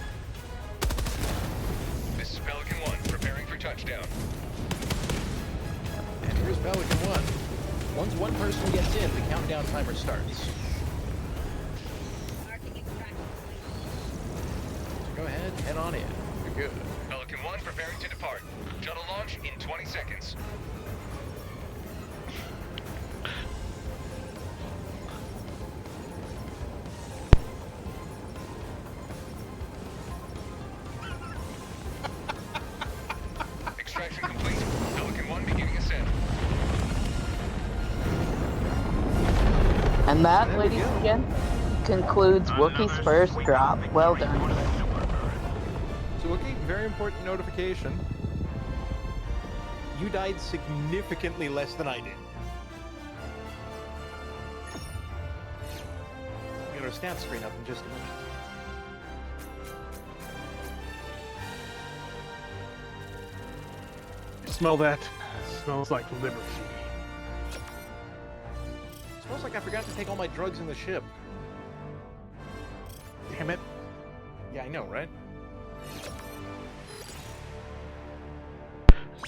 This is Pelican 1, preparing for touchdown. And here's Pelican 1. Once one person gets in, the countdown timer starts. So go ahead, head on in. You're good. Pelican 1 preparing to depart. Shuttle launch in 20 seconds. Extraction complete. Pelican 1 beginning ascent. And that, ladies and gents, concludes Wookiee's first drop. Well done. So, Wookie, very important notification. You died significantly less than I did. We'll get our stats screen up in just a minute. Smell that? Smells like liberty. Smells like I forgot to take all my drugs in the ship. Damn it. Yeah, I know, right?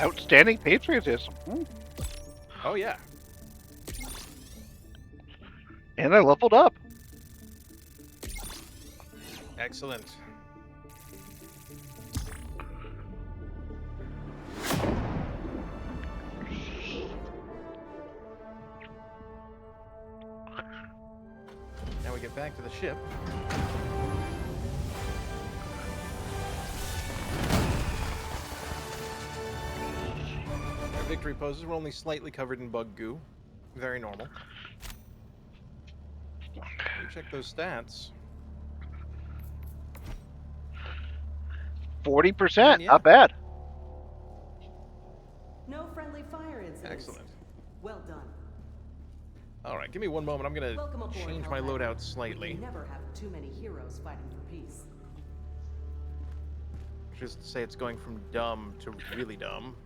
Outstanding patriotism. Ooh. Oh, yeah. And I leveled up. Excellent. Now we get back to the ship. Our victory poses were only slightly covered in bug goo. Very normal. We check those stats. 40%, Yeah. not bad. No friendly fire incidents. Excellent. Well done. All right, give me one moment. I'm going Welcome to aboard, change my Helldiver. loadout We slightly. never have too many heroes fighting for peace. Just to say it's going from dumb to really dumb.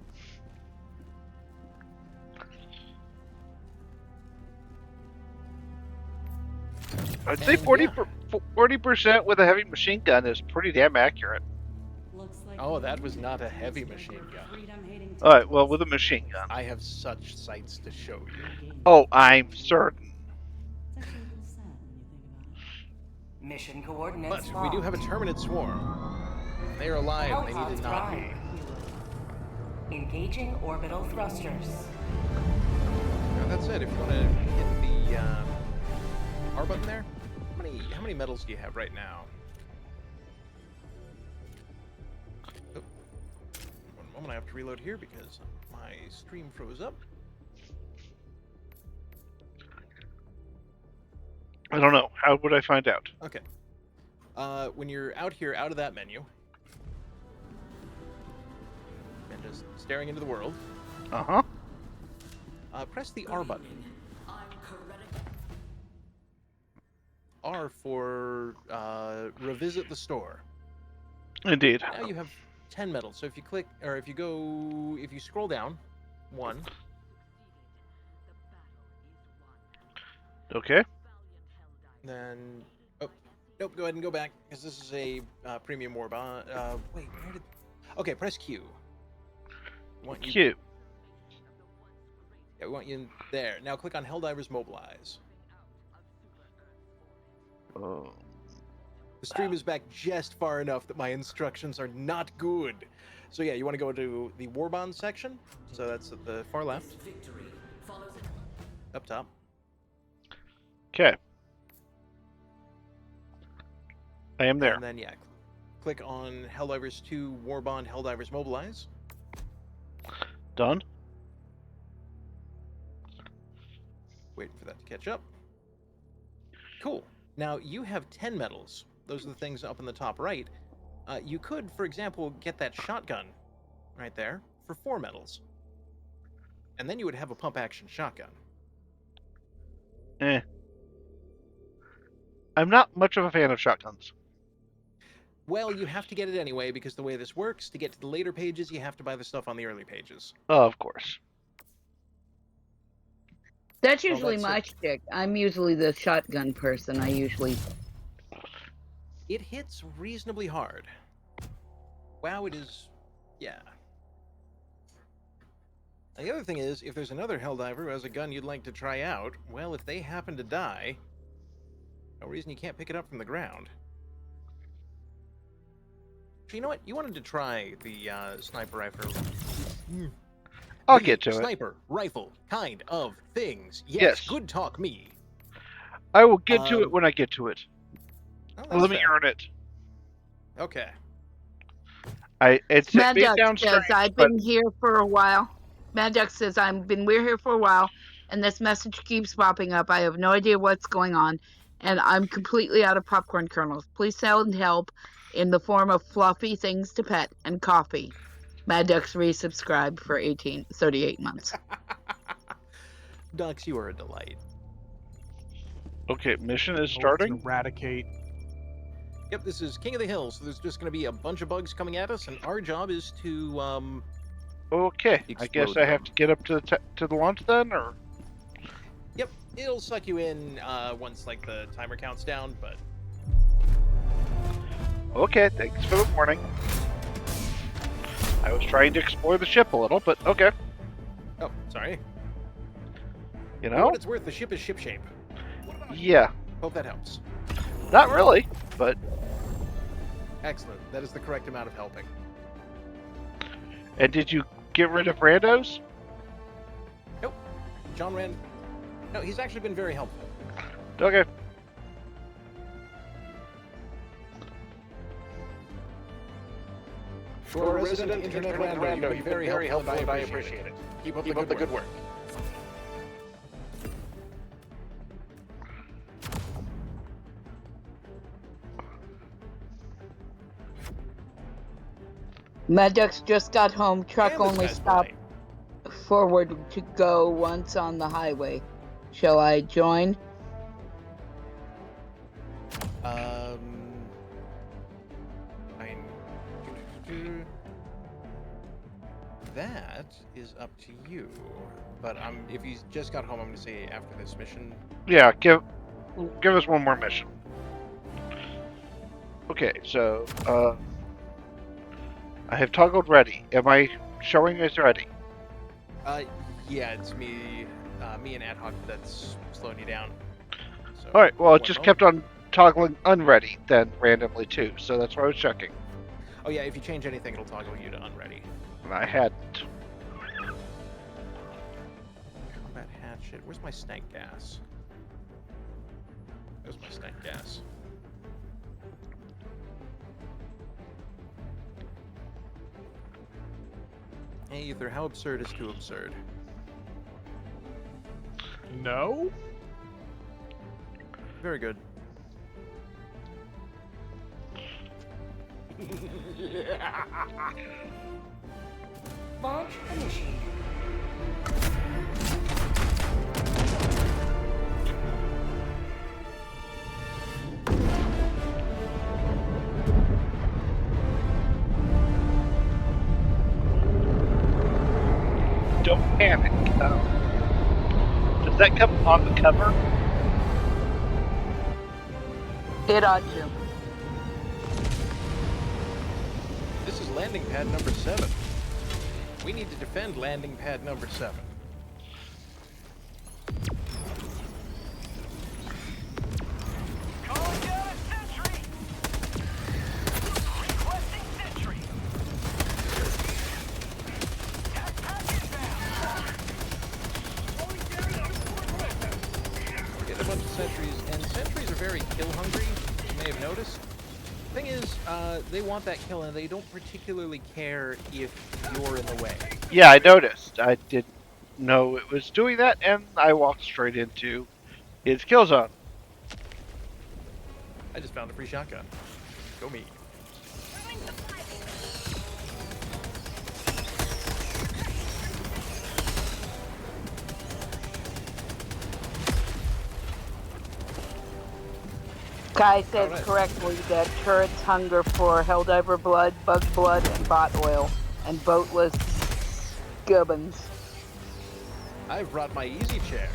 I'd say And 40% with a heavy machine gun is pretty damn accurate. Looks like Oh, that was not a heavy machine gun. freedom-hating Alright, well, with a machine gun. I have such sights to show you. Oh, I'm certain. It's actually a little sad when you think about it. Mission coordinates. But we do have a Terminate Swarm. They are alive. They need to not be. Engaging orbital thrusters. Now, that's it. If you want to hit the R button there, how many medals do you have right now? Oh. One moment, I have to reload here because my stream froze up. I don't know. How would I find out? Okay. When you're out here, out of that menu, and just staring into the world, Uh-huh. press the R button. R for revisit the store. Indeed. Now you have 10 medals. So if you click, or if you scroll down, 1. Okay. Then, oh, nope, go ahead and go back, because this is a premium war bond. Wait, where did... Okay, press Q. Q. Yeah, we want you in there. Now click on Helldivers Mobilize. Oh. The stream is back just far enough that my instructions are not good. So yeah, you want to go to the Warbond section. So that's at the far left. Up top. Okay. I am there. And then, yeah, click on Helldivers 2 Warbond Helldivers Mobilize. Done. Wait for that to catch up. Cool. Now, you have 10 medals. Those are the things up in the top right. You could, for example, get that shotgun right there for 4 medals. And then you would have a pump-action shotgun. I'm not much of a fan of shotguns. Well, you have to get it anyway, because the way this works, to get to the later pages, you have to buy the stuff on the early pages. Oh, of course. That's usually that's my shtick. I'm usually the shotgun person. It hits reasonably hard. Wow, it is... yeah. Now, the other thing is, if there's another Helldiver who has a gun you'd like to try out, well, if they happen to die, no reason you can't pick it up from the ground. You know what? You wanted to try the sniper rifle. I'll get to it. Sniper rifle kind of things. Yes. Good talk, me. I will get to it when I get to it. Oh, Let me earn it. Okay. It's Mad it Duck down says, I've been here for a while. Mad Duck says, we're here for a while, and this message keeps popping up. I have no idea what's going on, and I'm completely out of popcorn kernels. Please send help in the form of fluffy things to pet and coffee. Mad Duck's resubscribed for 38 months. Ducks, you are a delight. Okay, mission is starting. Eradicate. Yep, this is King of the Hill, so there's just going to be a bunch of bugs coming at us, and our job is to, Okay, I guess I have to get up to the launch then, or? Yep, it'll suck you in once, like, the timer counts down, but... Okay, thanks for the warning. I was trying to explore the ship a little, but okay. Oh, sorry. You For know? what it's worth, the ship is shipshape. Yeah. Hope that helps. Not really, but... Excellent. That is the correct amount of helping. And did you get rid of randos? Nope. John Rand... No, he's actually been very helpful. Okay. To our resident internet rando, you've been very helpful, and I appreciate it. Keep up the good work. Mad Duck's just got home. Truck Man, this only guy's stopped forward to go once on the highway. Shall I join? Fine. That is up to you. But if he's just got home, I'm going to say after this mission. Yeah, give us one more mission. Okay, so, I have toggled ready. Am I showing as ready? Yeah, it's me and Ad Hoc that's slowing you down. So, Alright, well, it just kept on toggling unready then randomly too, so that's why I was checking. Oh yeah, if you change anything, it'll toggle you to unready. And I hadn't. Combat hatchet. Where's my stank gas? There's my stank gas. Hey, Ether, how absurd is too absurd? No? Very good. Launch initiated. Don't panic. Does that come on the cover? It ought to. This is landing pad number 7. We need to defend landing pad number 7. Calling down a sentry. may have noticed. Thing is, they want that kill, and they don't particularly care if you're in the way. Yeah, I noticed. I didn't know it was doing that, and I walked straight into its kill zone. I just found a free shotgun. Go me. Guy says Alright. correctly that turrets hunger for Helldiver blood, bug blood, and bot oil, and boatless gubbins. I've brought my easy chair.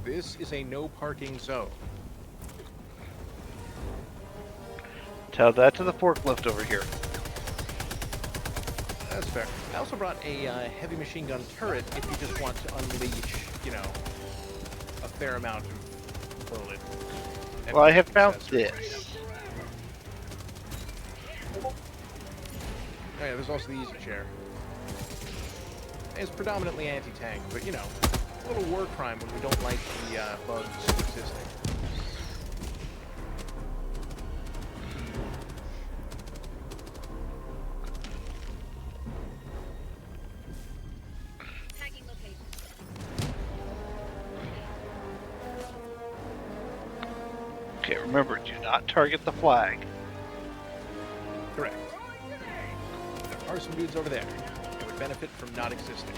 This is a no parking zone. Tell that to the forklift over here. That's fair. I also brought a heavy machine gun turret if you just want to unleash, you know, a fair amount of bullet. Well, I have found this. Oh yeah, there's also the easy chair. It's predominantly anti-tank, but you know, a little war crime when we don't like the bugs existing. Okay, remember, do not target the flag. Correct. There are some dudes over there that would benefit from not existing.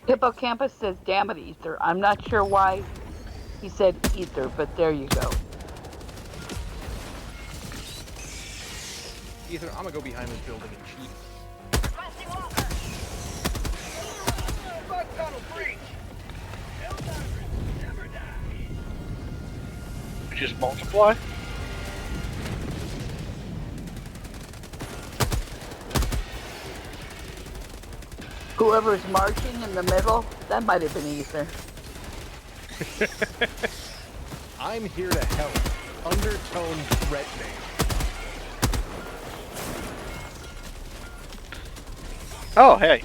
Hippocampus says, damn it, Ether. I'm not sure why he said Ether, but there you go. Ether, I'm gonna go behind this building and cheat. Just multiply? Whoever's marching in the middle, that might have been Ether. I'm here to help. Undertone threatening. Oh, hey.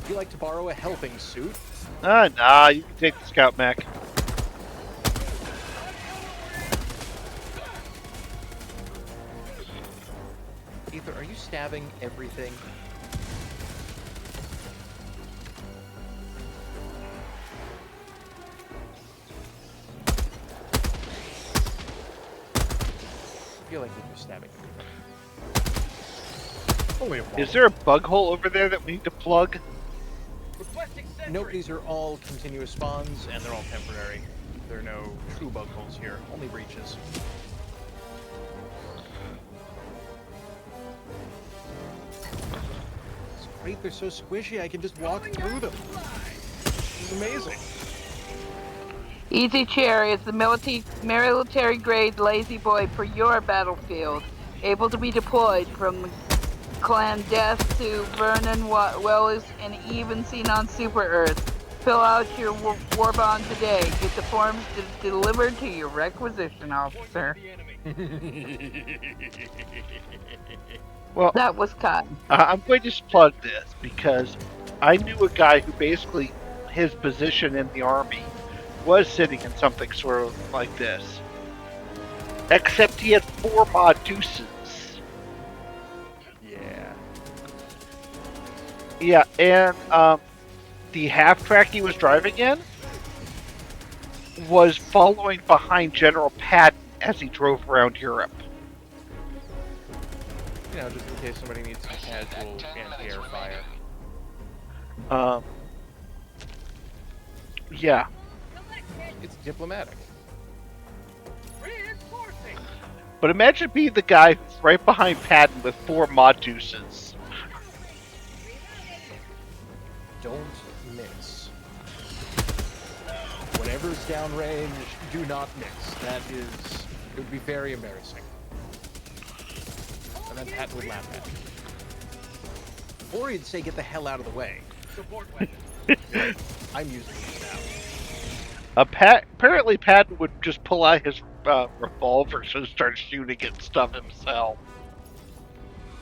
Would you like to borrow a helping suit? Nah, you can take the scout mech. Ether, are you stabbing everything? I feel like you're stabbing everything. Only a wall. Is there a bug hole over there that we need to plug? Nope, these are all continuous spawns, and they're all temporary. There are no true bug holes here, only breaches. It's great, they're so squishy, I can just walk through them. It's amazing. Easy Chair is the military grade lazy boy for your battlefield, able to be deployed from Clan Death to Vernon Wells and even seen on Super Earth. Fill out your war bond today. Get the forms delivered to your requisition officer. Well, that was cotton. I'm going to plug this because I knew a guy who basically his position in the army was sitting in something sort of like this. Except he had 4 mod deuces. Yeah, and the half-track he was driving in was following behind General Patton as he drove around Europe. You know, just in case somebody needs some casual anti-air fire. Yeah. It's diplomatic. But imagine being the guy who's right behind Patton with 4 mod deuces. Don't miss. Whatever's downrange, do not miss. That is, it would be very embarrassing. And then Pat would laugh at Or he'd say, get the hell out of the way. I'm using these now. Apparently, Patton would just pull out his revolvers and start shooting at stuff himself.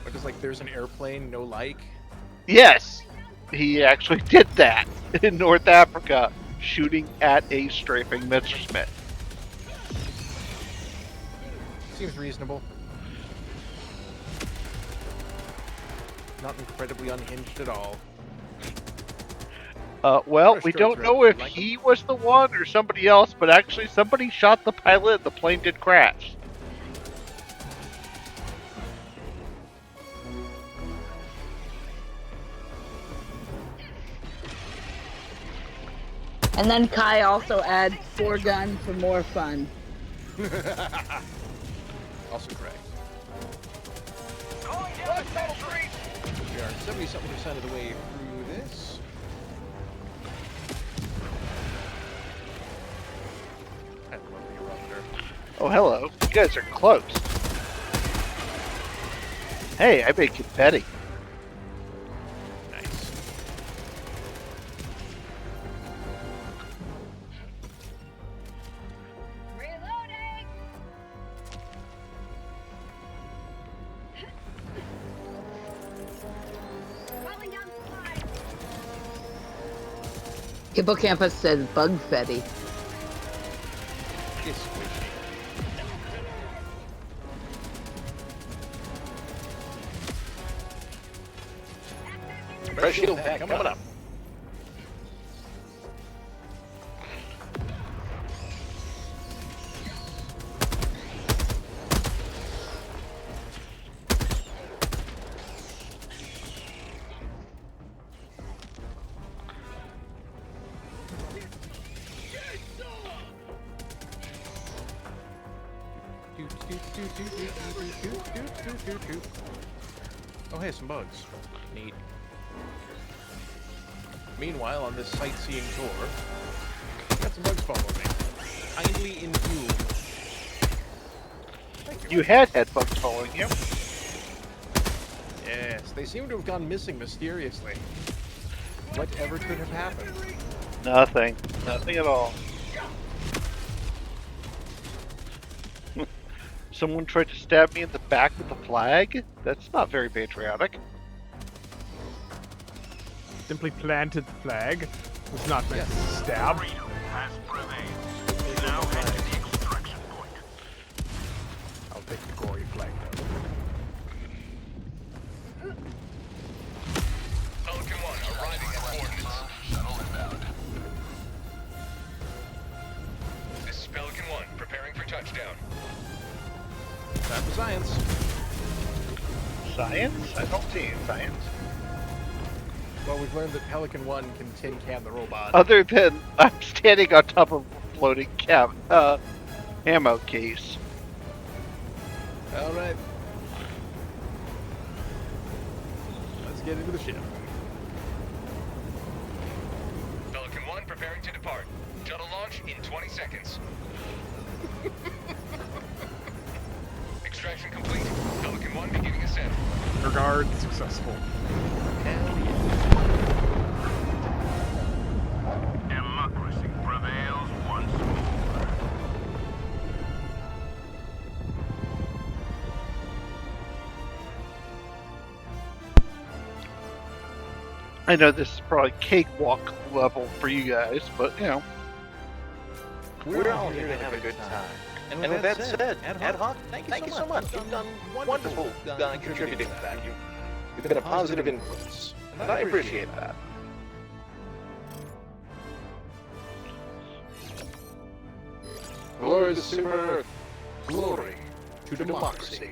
Because, like, there's an airplane, no like. Yes, he actually did that in North Africa, shooting at a strafing Messerschmitt. Seems reasonable. Not incredibly unhinged at all. Well, we don't know if he was the one or somebody else, but actually somebody shot the pilot and the plane did crash. And then Kai also adds 4 guns for more fun. Also correct. We are 70-something% of the way through this. I love the eruptor. Oh, hello. You guys are close. Hey, I made confetti. Nice. Reloading! Calling down supplies. Hippocampus says bug fetty. It's squishy. Fresh shield pack coming up. Oh, hey, some bugs. Neat. Meanwhile, on this sightseeing tour, got some bugs following me. Kindly inhumed. You had bugs following you. Yes, they seem to have gone missing mysteriously. Whatever could have happened? Nothing. Nothing at all. Someone tried to stab me in the back with a flag? That's not very patriotic. Simply planted the flag. Was not meant to stab. I'll take the gory flag though. Pelican 1 arriving at coordinates. Shuttle inbound. This is Pelican 1 preparing for touchdown. Time for science. Science? I don't see any science. Well, we've learned that Pelican 1 can tin can the robot. Other than I'm standing on top of a floating ammo case. Alright. Let's get into the ship. Pelican 1 preparing to depart. Shuttle launch in 20 seconds. Extraction complete. Pelican 1 beginning ascent. Regard successful. Democracy prevails once more. I know this is probably cakewalk level for you guys, but you know. We're all here to have a good time. And with that said, Ad Hoc, thank you so much. You've done wonderful contributing to that. You've been a positive influence, and I appreciate that. Glory to the Super Earth. Glory to democracy.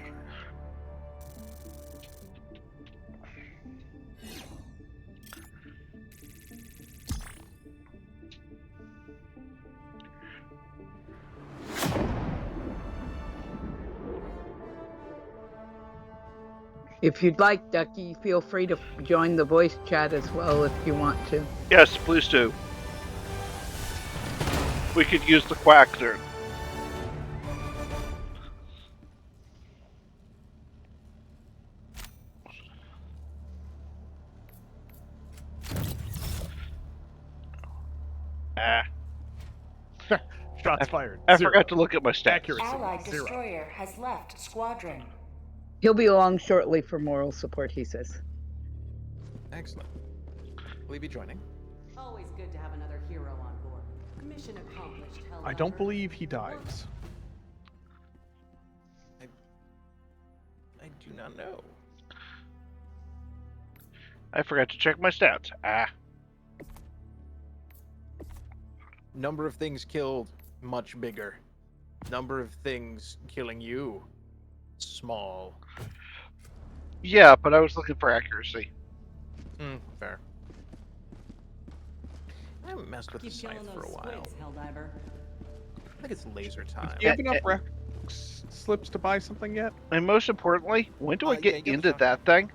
If you'd like, Ducky, feel free to join the voice chat as well if you want to. Yes, please do. We could use the quacker. Ah, Shots fired. I Zero. forgot to look at my stats. Accuracy. Allied 0. destroyer has left squadron. He'll be along shortly for moral support, he says. Excellent. Will he be joining? Always good to have another hero on board. Mission accomplished, Helldiver. I don't believe he dies. I do not know. I forgot to check my stats. Ah. Number of things killed, much bigger. Number of things killing you, small. Yeah, but I was looking for accuracy. Fair. I haven't messed with the scythe for a while. Helldiver. I think it's laser time. Do you have enough rec slips to buy something yet? And most importantly, when do I Yeah, get you get into the- that thing?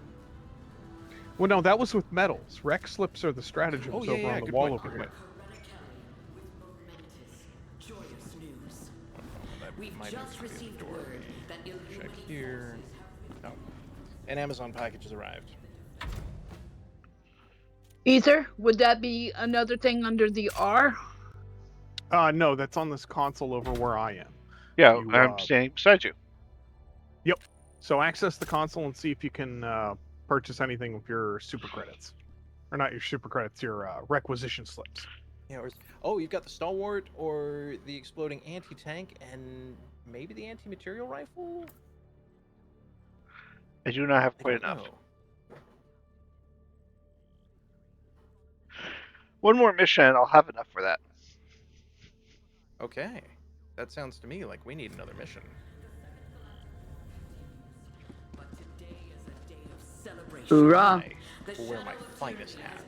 Well, no, that was with metals. Rec slips are the stratagems Oh, yeah, over yeah, on the good wall point, over good here. point. Joyous news. We've Might just be the received door. word that Check here. Oh. An Amazon package has arrived. Ether, would that be another thing under the R? No, that's on this console over where I am. Yeah, You, I'm standing beside you. Yep. So access the console and see if you can purchase anything with your super credits. Or not your super credits, your requisition slips. Yeah, oh, you've got the stalwart or the exploding anti-tank and maybe the anti-material rifle? I do not have I quite don't enough. know. One more mission and I'll have enough for that. Okay. That sounds to me like we need another mission. But today is a day of celebration. Hoorah. I will wear my finest hat.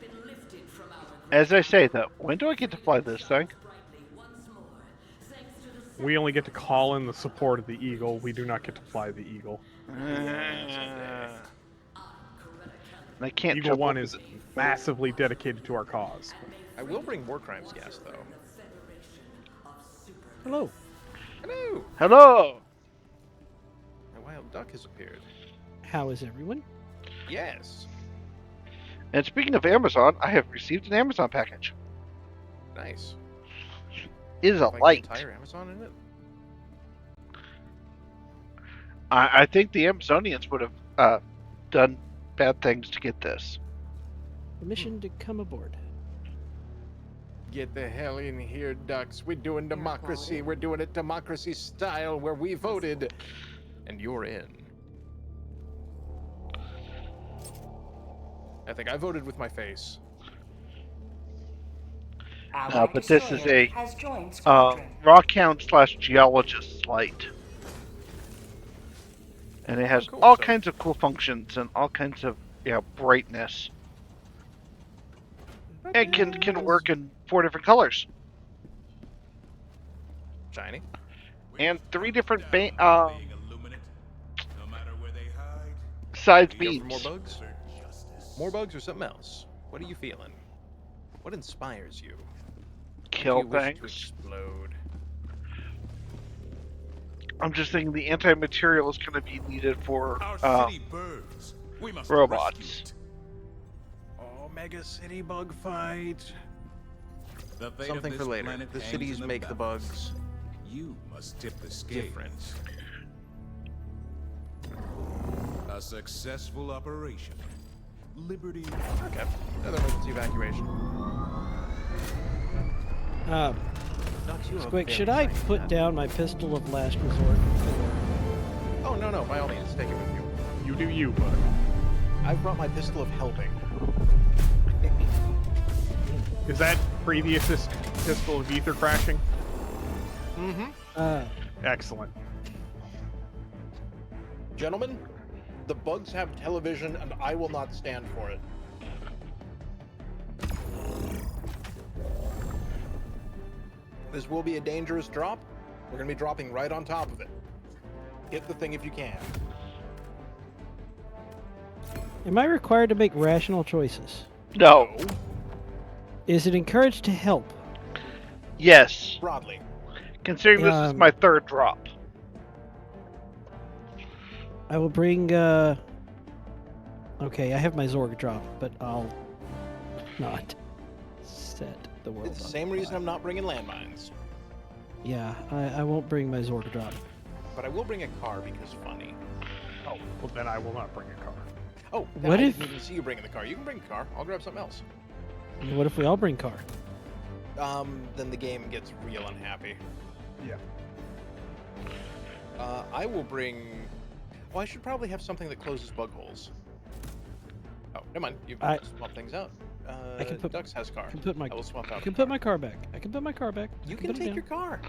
As I say, though, when do I get to fly this thing? We only get to call in the support of the Eagle. We do not get to fly the Eagle. I can't Eagle jump 1 over is the- massively dedicated to our cause. I will bring War Crimes gas, though. Hello. Hello! Hello! A wild duck has appeared. How is everyone? Yes! And speaking of Amazon, I have received an Amazon package. Nice. It is a Like light. the entire Amazon in it? I think the Amazonians would have done bad things to get this. The mission to come aboard. Get the hell in here, ducks. We're doing democracy. We're doing it democracy style where we voted. And you're in. I think I voted with my face. But this is a has joined squadron. Rockhound / Geologist light. And it has cool, all so- kinds of cool functions and all kinds of brightness. It can work in 4 different colors. Shiny. And 3 different size You go for more beams. bugs? More bugs or something else? What are you feeling? What inspires you? Kill What do you wish to things. explode? I'm just thinking the anti-material is going to be needed for Our city burns. We must robots. rescue it. Oh, mega city bug fight. The fate of Something this for later. planet The hangs cities in make the balance. bugs You must tip the scales. different. A successful operation. Liberty. Okay. Another emergency evacuation. Ducks, you have Squick, very should I shiny put hat. down my pistol of last resort? Oh, no, by all means, take it with you. You do you, bud. I've brought my pistol of helping. Is that previous pistol of ether crashing? Mm-hmm. Excellent. Gentlemen, the bugs have television, and I will not stand for it. This will be a dangerous drop. We're going to be dropping right on top of it. Hit the thing if you can. Am I required to make rational choices? No. Is it encouraged to help? Yes. Broadly. Considering this is my 3rd drop. I will bring, Okay, I have my Zorg drop, but I'll not. set the world It's the on same reason fire. I'm not bringing landmines. Yeah, I won't bring my Zorgdrop. But I will bring a car because funny. Oh, well then I will not bring a car. Oh, What I if- didn't even see you bringing the car. You can bring a car. I'll grab something else. What if we all bring car? Then the game gets real unhappy. Yeah. I will bring... Well, I should probably have something that closes bug holes. Oh, never mind. You can swap things out. I can put Dux has car. I can put my. I will swap out. I can put my car back. I can put my car back. You I can put it take down. your car.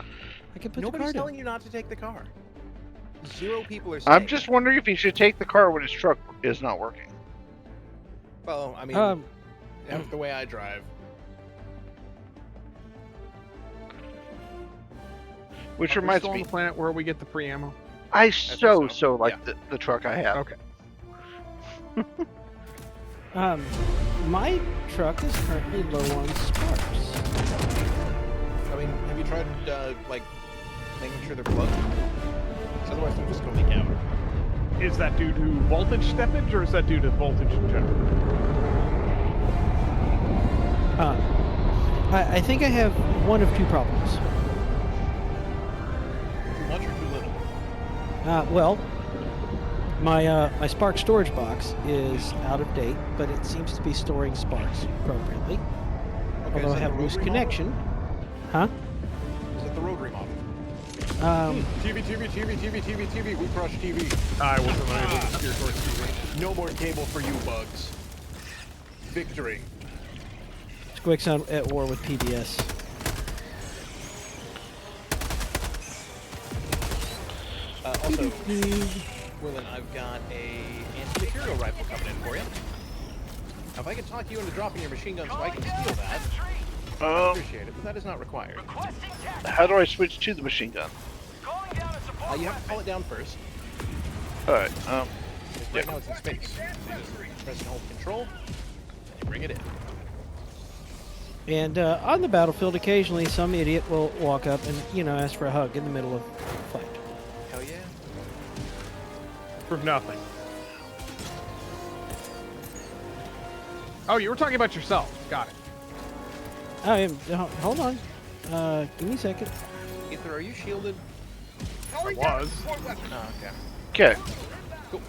I can put Nobody's the car telling down. you not to take the car. 0 people are saying. I'm just wondering if he should take the car when his truck is not working. Well, I mean, after the way I drive. Which Are we reminds still on me, the planet where we get the free ammo? I so. so like Yeah. the truck I have. Okay. My truck is currently low on sparks. I mean, have you tried, like, making sure they're plugged? 'Cause otherwise they're just going to leak out. Is that due to voltage steppage, or is that due to voltage in general? I think I have one of two problems. Too much or too little? Well, my spark storage box is out of date, but it seems to be storing sparks appropriately. Okay, Although is I that have the loose rotary connection. Huh? Is that the rotary model? TV. We crush TV. I wasn't able to steer towards TV. No more cable for you, bugs. Victory. Squick's at war with PBS. Also, Werlin, I've got a anti-material rifle coming in for you. Now, if I could talk you into dropping your machine gun so I can steal that, I appreciate it, but that is not required. How do I switch to the machine gun? You have to pull it down first. Alright, Right now it's in space. You just press and hold control, and you bring it in. And on the battlefield, occasionally some idiot will walk up and, ask for a hug in the middle of a fight. Hell yeah. For nothing. Oh, you were talking about yourself. Got it. Hold on. Give me a second. Ether, are you shielded? I was. Oh, okay. okay. Cool.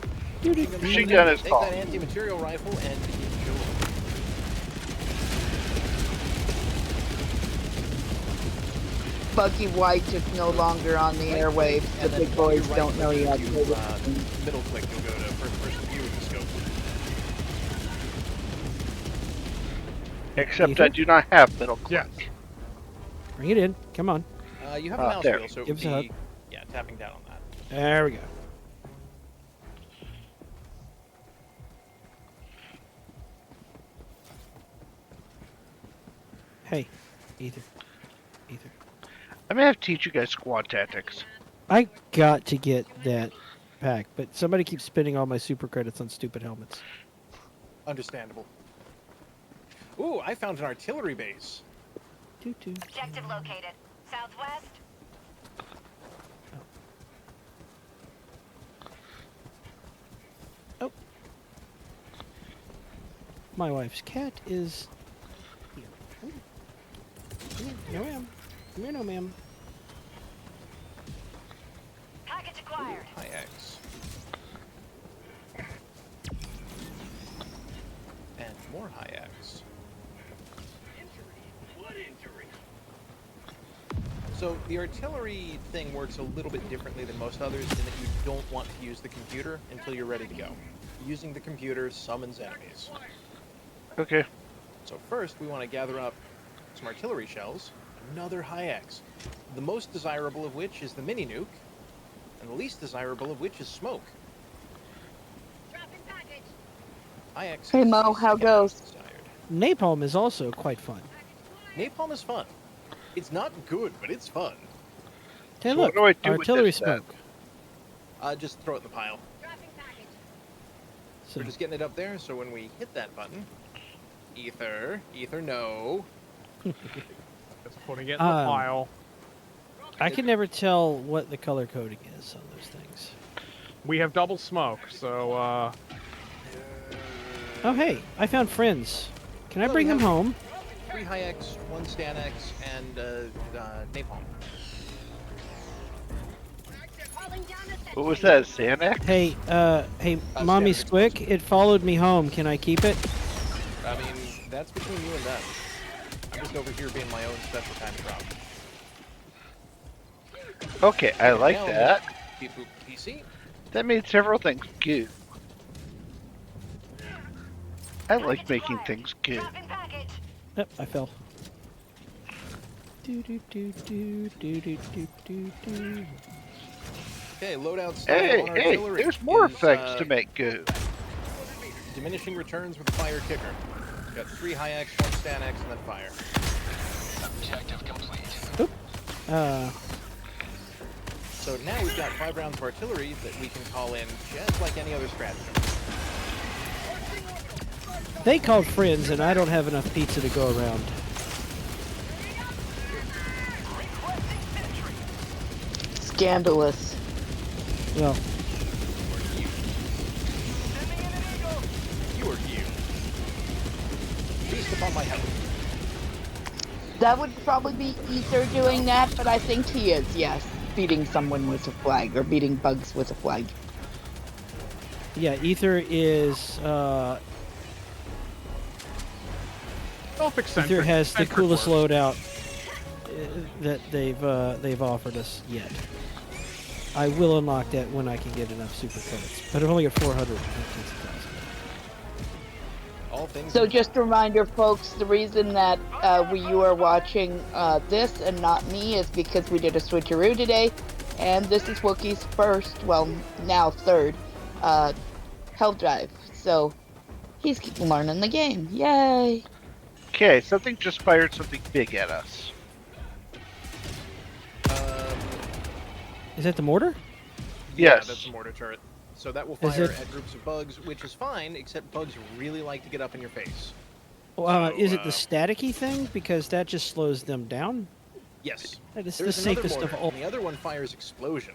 Machine gun is Take called. that anti-material rifle and enjoy. Bucky White is no longer on the airwaves. The big boys don't know yet. Middle click, you'll go to first-person view with the scope. Except Ether? I do not have middle click. Yes. Bring it in. Come on. You have a mouse there. wheel, so it Give would us a hug. be tapping down on that. There we go. Hey, Ether. I may have to teach you guys squad tactics. I got to get that pack, but somebody keeps spending all my super credits on stupid helmets. Understandable. Ooh, I found an artillery base. Objective located. Southwest. Oh. My wife's cat is here. Come here. No, ma'am. Come here, no, ma'am. Package acquired. High X. And more high X. So the artillery thing works a little bit differently than most others in that you don't want to use the computer until you're ready to go. Using the computer summons enemies. Okay. So first we want to gather up some artillery shells, another high X, the most desirable of which is the mini nuke, and the least desirable of which is smoke. High X. Hey Mo, how goes? Napalm is also quite fun. Napalm is fun. It's not good, but it's fun. Hey, So look, what do I do with artillery this then? smoke. Just throw it in the pile. So, We're just getting it up there, so when we hit that button, Ether, no. Just putting it in the pile. I can never tell what the color coding is on those things. We have double smoke, so Oh, hey, I found friends. Can I Well, bring we them have- home? 3 high X, 1 Stan X, and napalm. What was that, Xanax? Hey, Mommy Standard Squick, it followed me home. Can I keep it? I mean, that's between you and them. I'm just over here being my own special kind of drop. Okay, I like Now, that. Beep boop PC. That made several things goo. I like making things goo. Yep, I fell. Do do do do do do do do do. Okay, loadout style Hey, on hey, artillery. there's more is, things to make goo. Diminishing returns with a fire kicker. Got 3 high X, 1 Stan X, and then fire. Objective complete. Oop. So now we've got 5 rounds of artillery that we can call in just like any other stratagem. They called friends, and I don't have enough pizza to go around. Scandalous. Well, You are you. Feast upon my health. That would probably be Ether doing that, but I think he is, yes. Beating someone with a flag, or beating bugs with a flag. yeah, Ether is, Self-eccentric. Ether has the eccentric coolest work. loadout that they've offered us yet. I will unlock that when I can get enough super credits, but I've only got 400. All things. So just a reminder, folks, the reason that you are watching this and not me is because we did a switcheroo today, and this is Wookiee's first, well, now third, Helldivers. So he's learning the game. Yay! Okay, something just fired something big at us. Is that the mortar? Yeah, Yes. that's a mortar turret. So that will Is fire it- at groups of bugs, which is fine, except bugs really like to get up in your face. Is it the staticky thing? Because that just slows them down? Yes. That is the There's another safest of mortar, all. and the other one fires explosion.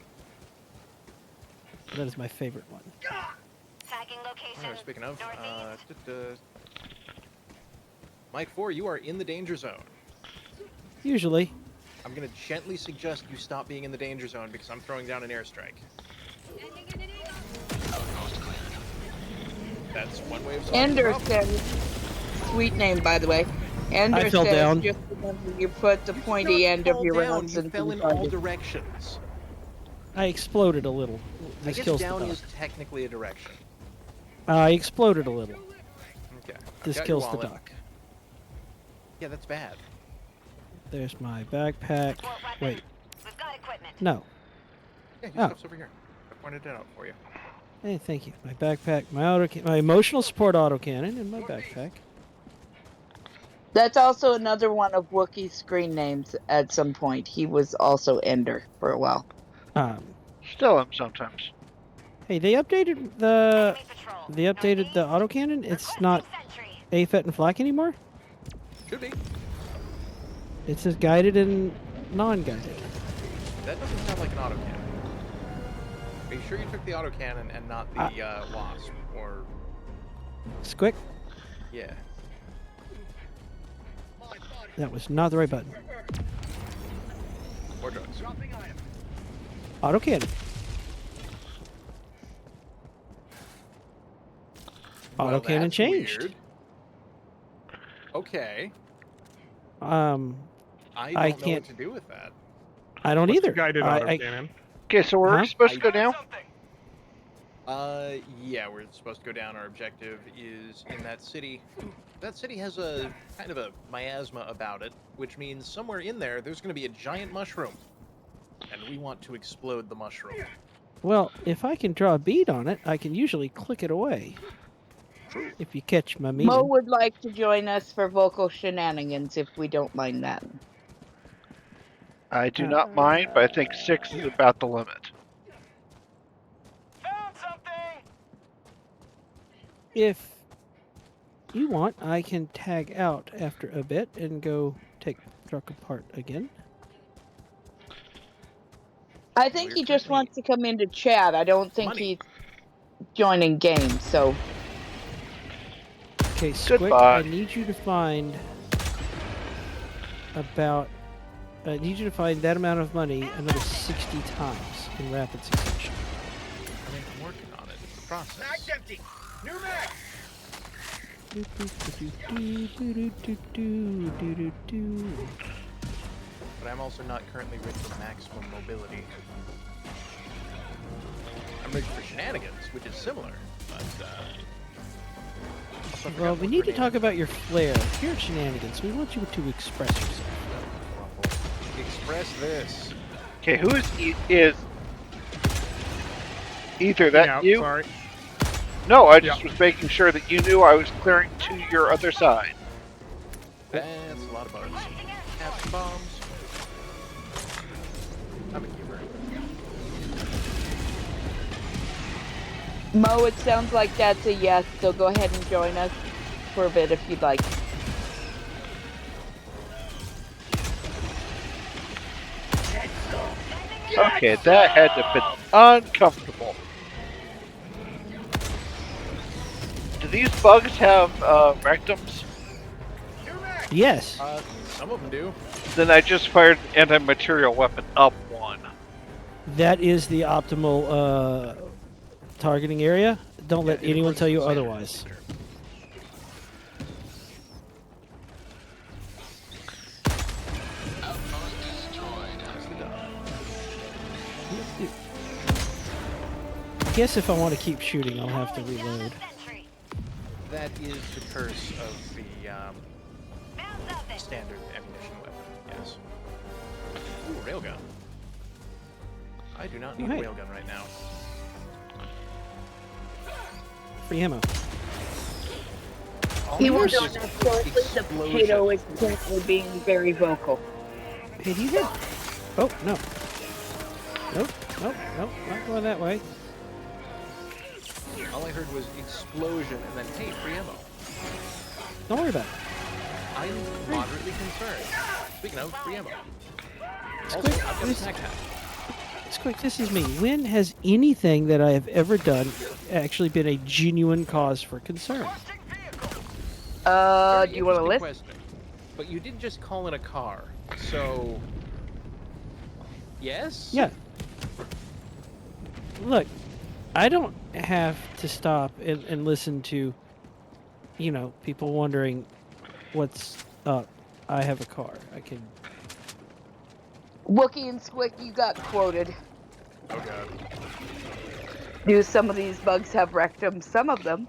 That is my favorite one. Tagging location. Oh, speaking of, Mike 4, you are in the danger zone. Usually. I'm going to gently suggest you stop being in the danger zone because I'm throwing down an airstrike. That's one way of solving the Ender problem. says, sweet name by the way. Ender I fell says, down. just remember you put the You pointy did not end of fall your down, rounds you into fell the in all target. directions. I exploded a little. I This guess kills down the is duck. technically a direction. I exploded a little. Okay. I've This got kills your the wallet. duck. Yeah, that's bad. There's my backpack. Wait. We've got equipment. No. Yeah, your Oh. stuff's over here. I pointed it out for you. Hey, thank you. My backpack, my emotional support autocannon, and my backpack. That's also another one of Wookiee's screen names at some point. He was also Ender for a while. Still am sometimes. Hey, they updated the autocannon. It's not AFET and flak anymore. Should be. It says guided and non-guided. That doesn't sound like an autocannon. Are you sure you took the autocannon and not the wasp? Or Squick. yeah. That was not the right button. Or drugs. Autocannon. Well, Autocannon that's changed. weird. Okay. I I don't know can't. what to do with that. I don't What's either. the guided autocannon? Okay, so we're Huh? supposed to go down? Yeah, we're supposed to go down. Our objective is in that city. That city has a kind of a miasma about it, which means somewhere in there, there's going to be a giant mushroom. And we want to explode the mushroom. Well, if I can draw a bead on it, I can usually click it away. If you catch my meaning. Mo would like to join us for vocal shenanigans if we don't mind that. I do not mind, but I think 6 is about the limit. Found something! If you want, I can tag out after a bit and go take truck apart again. I think he just wants to come into chat. I don't think he's joining games, so. Okay, Squick, Goodbye. I need you to find about. I need you to find that amount of money another 60 times in rapid succession. I mean, I'm working on it. It's a process. Mag's empty. New mag. But I'm also not currently ready for maximum mobility. I'm ready for shenanigans, which is similar, but also I Well, forgot we what need to grenade talk about your flair. Here at Shenanigans, we want you to express yourself. Express this. Okay, who is either that Yeah, you? sorry. No, I just was making sure that you knew I was clearing to your other side. That's a lot of bugs. Have some bombs. I'm a keeper. Mo, it sounds like that's a yes, so go ahead and join us for a bit if you'd like. Okay, that had to have been uncomfortable. Do these bugs have rectums? Yes. Some of them do. Then I just fired an anti-material weapon up one. That is the optimal targeting area. Don't let anyone tell you otherwise. I guess if I want to keep shooting, I'll have to reload. That is the curse of the standard ammunition weapon, yes. Ooh, railgun. I do not need a railgun right now. Free ammo. He was on that shortly. The potato is currently being very vocal. Hey, do you hear? Oh, no. Nope, nope, nope, not going that way. All I heard was explosion and then, hey, free ammo. Don't worry about it. I'm moderately concerned. Speaking of, free ammo. It's Also, quick. I've got a snack pack. It's quick. This is me. When has anything that I have ever done actually been a genuine cause for concern? Do you want to list? Question. But you did just call in a car, so... Yes? Yeah. Look, I don't have to stop and listen to, you know, people wondering what's up. I have a car. I can... Wookie and Squick, you got quoted. Oh god. Do some of these bugs have rectums? Some of them.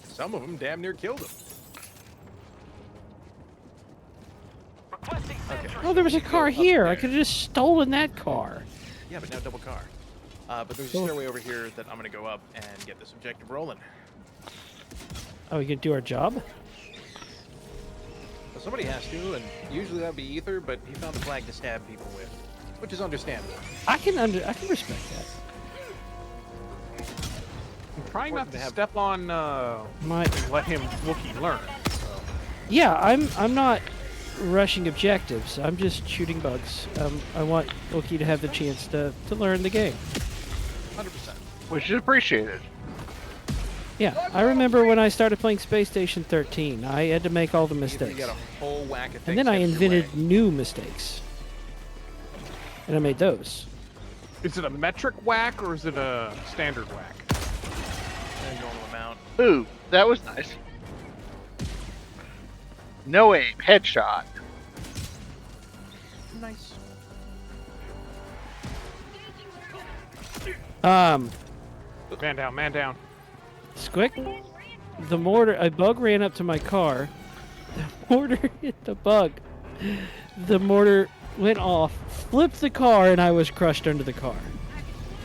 Some of them damn near killed him. Okay. Oh, there was a car here. I could have just stolen that car. Yeah, but now double car. But there's a stairway over here that I'm going to go up and get this objective rolling. Oh, we can do our job? Well, somebody has to, and usually that'd be Ether, but he found a flag to stab people with, which is understandable. I can respect that. I'm trying not to step on let him Wookiee learn. So. Yeah, I'm not rushing objectives. I'm just shooting bugs. I want Wookiee to have the chance to learn the game. 100%. Which is appreciated. Yeah, I remember when I started playing Space Station 13. I had to make all the mistakes. You got a whole whack of And then I invented new mistakes. And I made those. Is it a metric whack or is it a standard whack? A normal amount. Ooh, that was nice. No aim, headshot. Nice. Man down, man down. Squick, the mortar, a bug ran up to my car. The mortar hit the bug. The mortar went off, flipped the car, and I was crushed under the car.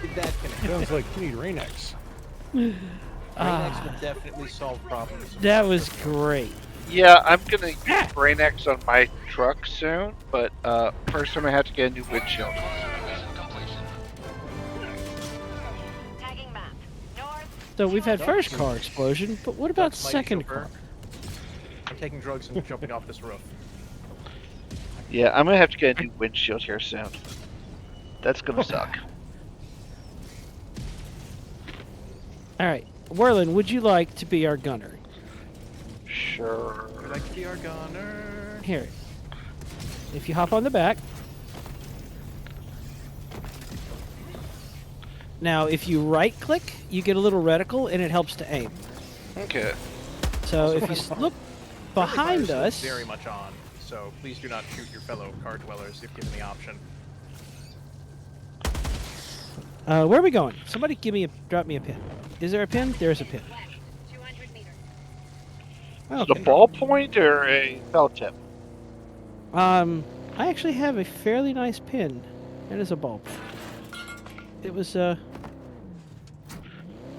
Did that connect? Sounds like you need Rain-X. Rain-X will definitely solve problems. That was great. Yeah, I'm gonna use Brain-X on my truck soon, but first I'm gonna have to get a new windshield. So we've had first car explosion, but what about second car? I'm taking drugs and jumping off this roof. Yeah, I'm gonna have to get a new windshield here soon. That's gonna suck. Alright, Werlin, would you like to be our gunner? Sure. Would you like to be our gunner? Here. If you hop on the back. Now, if you right-click, you get a little reticle, and it helps to aim. Okay. So if you look behind Friendly fire is us... very much on, so please do not shoot your fellow card dwellers if given the option. where are we going? Somebody drop me a pin. Is there a pin? There's a pin. Is it a ballpoint or a felt tip? I actually have a fairly nice pin. It is a ballpoint. It was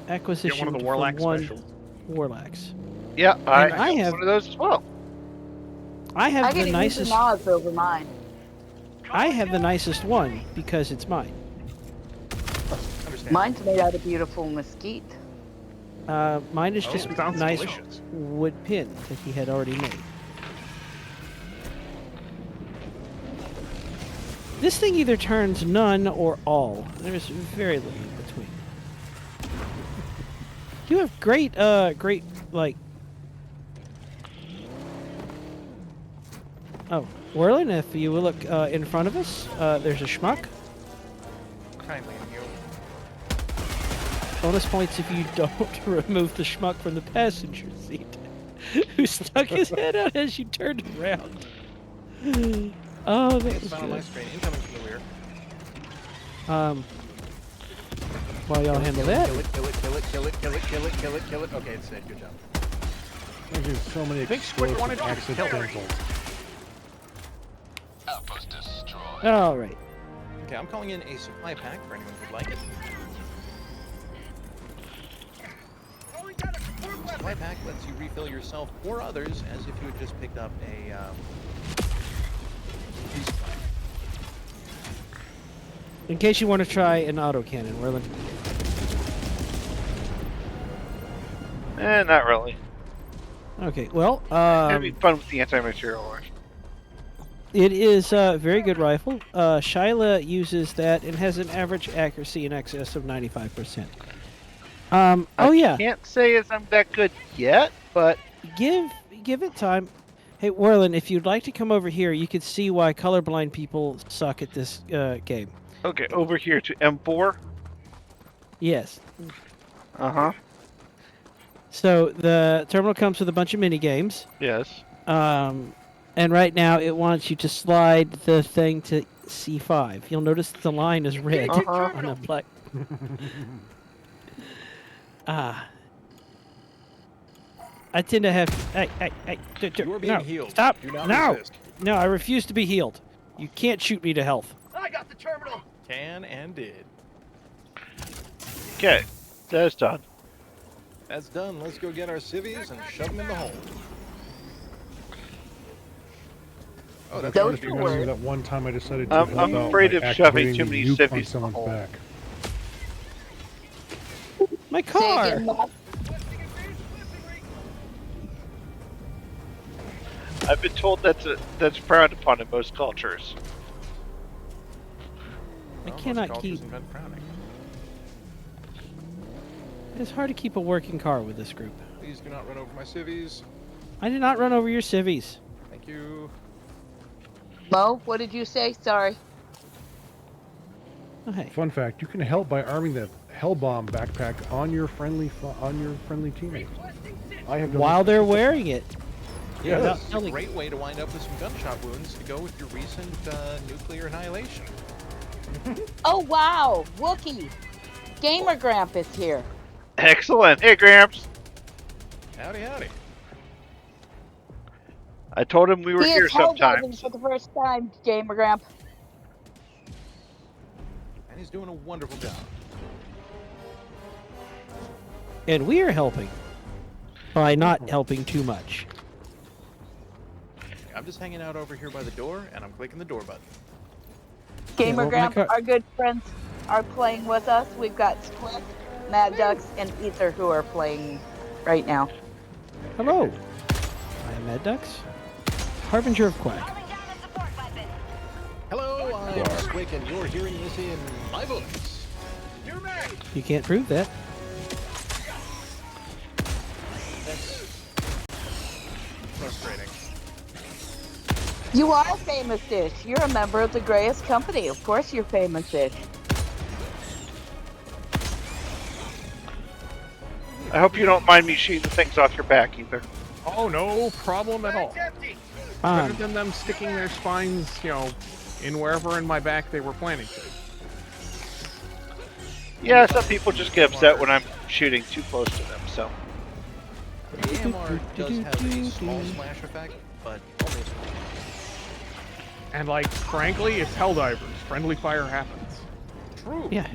acquisition Get one of the Warlax from one specials. Warlax. Yeah, I have one of those as well. I have I the get nicest. Nas over mine. I have the nicest one because it's mine. Mine's made out of beautiful mesquite. Mine is just sounds nice delicious. wood pin that he had already made. This thing either turns none or all. There's very little in between. You have great, like... Oh, Werlin, if you will look in front of us, there's a schmuck. Kindly of you. Bonus points if you don't remove the schmuck from the passenger seat, who stuck his head out as you turned around. Oh, that was Found on my screen, incoming from the rear. While y'all handle that. Kill it, kill it, kill it, kill it, kill it, kill it, kill it, kill it. Okay, it's dead. Good job. There's so many Big Squid wanted explosive to kill her. accidentals. Outpost destroyed. All right. Okay, I'm calling in a supply pack for anyone who'd like it. Supply pack lets you refill yourself or others as if you had just picked up a resupply. In case you want to try an autocannon, Werlin. Not really. Okay, well, Having fun with the anti-material launch. it is a very good rifle. Shyla uses that and has an average accuracy in excess of 95%. Oh yeah. Can't say as I'm that good yet, but Give it time. Hey, Werlin, if you'd like to come over here, you could see why colorblind people suck at this game. okay. Over here to M4. Yes. Uh-huh. So the terminal comes with a bunch of mini games. Yes. And right now it wants you to slide the thing to C5. You'll notice the line is red on the black. I tend to have. You are being no, healed. stop! Do not No, resist. no, I refuse to be healed. You can't shoot me to health. I got the terminal. Can and did. Okay. That's done. That's done. Let's go get our civvies and shove them in the hole. Oh, that's Those gonna be two good. words. That one time I decided to I'm help out afraid by of shoving activating too the many nuke on civvies in the someone's hole. back. My Say car. again, Matt. I've been told that's frowned upon in most cultures. I Well, cannot most keep. cultures invent frowning. It's hard to keep a working car with this group. Please do not run over my civvies. I did not run over your civvies. Thank you. Mo, what did you say? Sorry. Oh, hey. Fun fact: you can help by arming the Hellbomb backpack on your friendly teammate. I have done While this. they're wearing it. Yeah, Without this is a telling- great way to wind up with some gunshot wounds to go with your recent nuclear annihilation. Oh wow, Wookie. Gamer Gramp is here. Excellent. Hey, Gramps. Howdy, howdy. I told him we were He here is helldiving sometimes. for the first time, Gamer Gramp. And he's doing a wonderful job. And we are helping. By not helping too much. I'm just hanging out over here by the door, and I'm clicking the door button. Gamer well, my Gramp, car- our good friends are playing with us. We've got Split, Mad Ducks, and Ether who are playing right now. Hello. I am Mad Ducks. Harbinger of Quack. Hello, I'm Squick, and you're hearing this in my voice. You're mad. You can't prove that. That's frustrating. You are famous-ish. You're a member of the Greyest Company. Of course you're famous-ish. I hope you don't mind me shooting the things off your back either. Oh, no problem at all. Better than them sticking their spines, in wherever in my back they were planning to. Yeah, some people just get upset when I'm shooting too close to them, so. The AMR does have a small splash effect, but only a small. And frankly, it's Helldivers. Friendly fire happens. True. Yeah.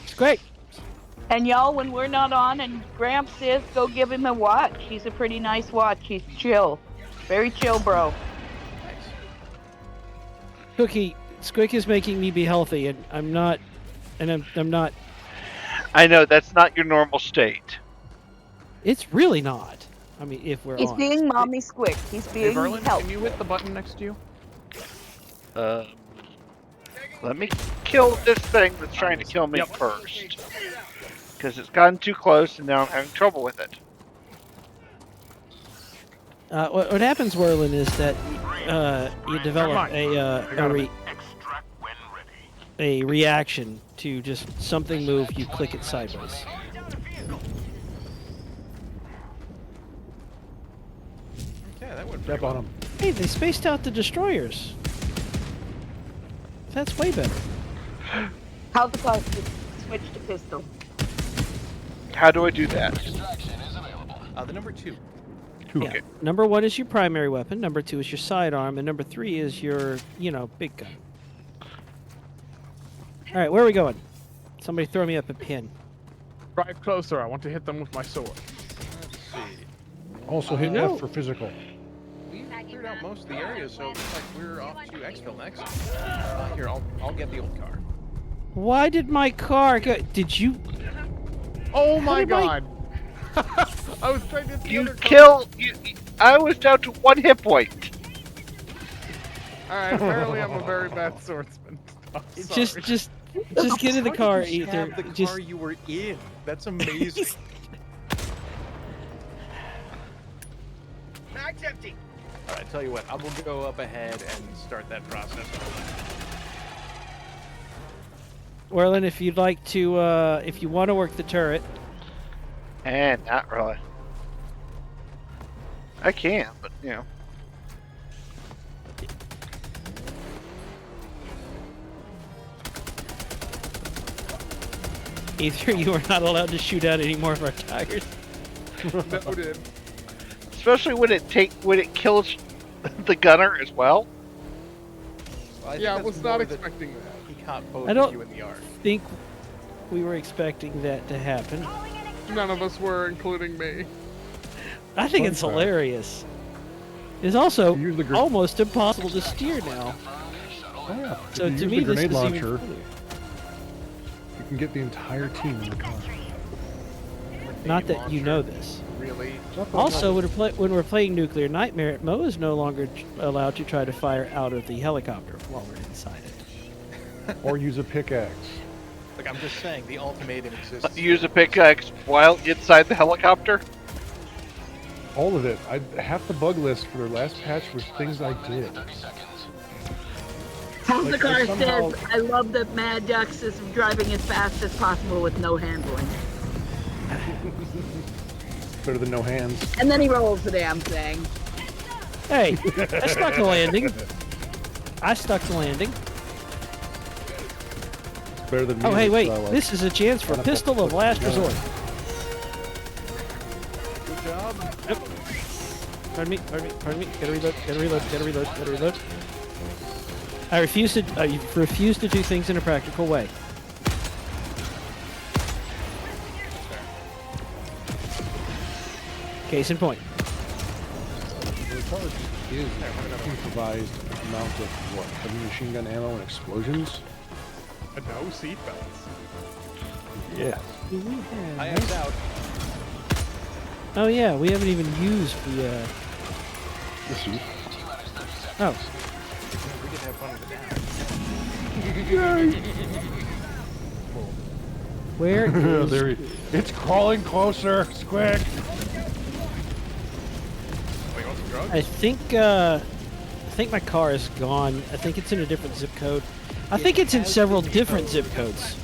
It's great. And y'all, when we're not on and Gramps is, go give him a watch. He's a pretty nice watch. He's chill. Very chill, bro. Cookie, Squick is making me be healthy, and I'm not. And I'm not. I know, that's not your normal state. It's really not. I mean, if we're He's honest. being mommy Squick. He's Hey, being Werlin, helped. can you hit the button next to you? Let me kill this thing that's trying to kill me first. Because it's gotten too close and now I'm having trouble with it. What happens, Werlin, is that you develop a reaction to just something move, you click it sideways. Okay, that went Step on them. Hey, they spaced out the destroyers. That's way better. How's the cost to switch to pistol? How do I do that? The number 2. Yeah. Okay. Number 1 is your primary weapon, number 2 is your sidearm, and number 3 is your, big gun. Alright, where are we going? Somebody throw me up a pin. Drive closer. I want to hit them with my sword. Let's see. Also hit F for physical. We cleared out most of the area, so it looks like we're off to Exfil next. Here, I'll get the old car. Why did my car go? Did you? Oh my god! I was trying to. You kill. I was down to 1 hit point. Alright, apparently I'm a very bad swordsman. Oh, Just get in the car, Ether. The car you were in. That's amazing. Mag's empty. Alright, tell you what, I will go up ahead and start that process. Werlin, if you'd like to, if you want to work the turret. And not really. I can, but Either you are not allowed to shoot out any more of our tires. Noted. Especially when it kills the gunner as well. Yeah, I was not expecting that. He caught both I of don't you in the arc. think we were expecting that to happen. None of us were, including me. I think it's hilarious. It's also Use the almost impossible to steer now. Oh yeah. So If to you me, use the this grenade is launcher, even you can get the entire team in the car. not that you know this. Really? Also, when we're playing Nuclear Nightmare, Mo is no longer allowed to try to fire out of the helicopter while we're inside it. Or use a pickaxe. Like, I'm just saying, the ultimatum exists. Use a pickaxe while inside the helicopter. All of it. Half the bug list for their last patch was things I did. How's the Like, car somehow- says, I love that Mad Ducks is driving as fast as possible with no handling. Better than no hands. And then he rolls the damn thing. Hey, I stuck the landing. I stuck the landing. It's better than me. Oh, hey, wait. So, This is a chance for pistol of last resort. Good job. Yep. Pardon me. Gotta reload. I refuse to do things in a practical way. Case in point. The charge is improvised amount of what? Heavy machine gun ammo and explosions? No seatbelts. Yeah. I am out. Oh yeah, we haven't even used the suit. Oh. We could have fun with it now. Where is... It's crawling closer. Squick. Wait, want some drugs? I think my car is gone. I think it's in a different zip code. I think it's in several different zip codes.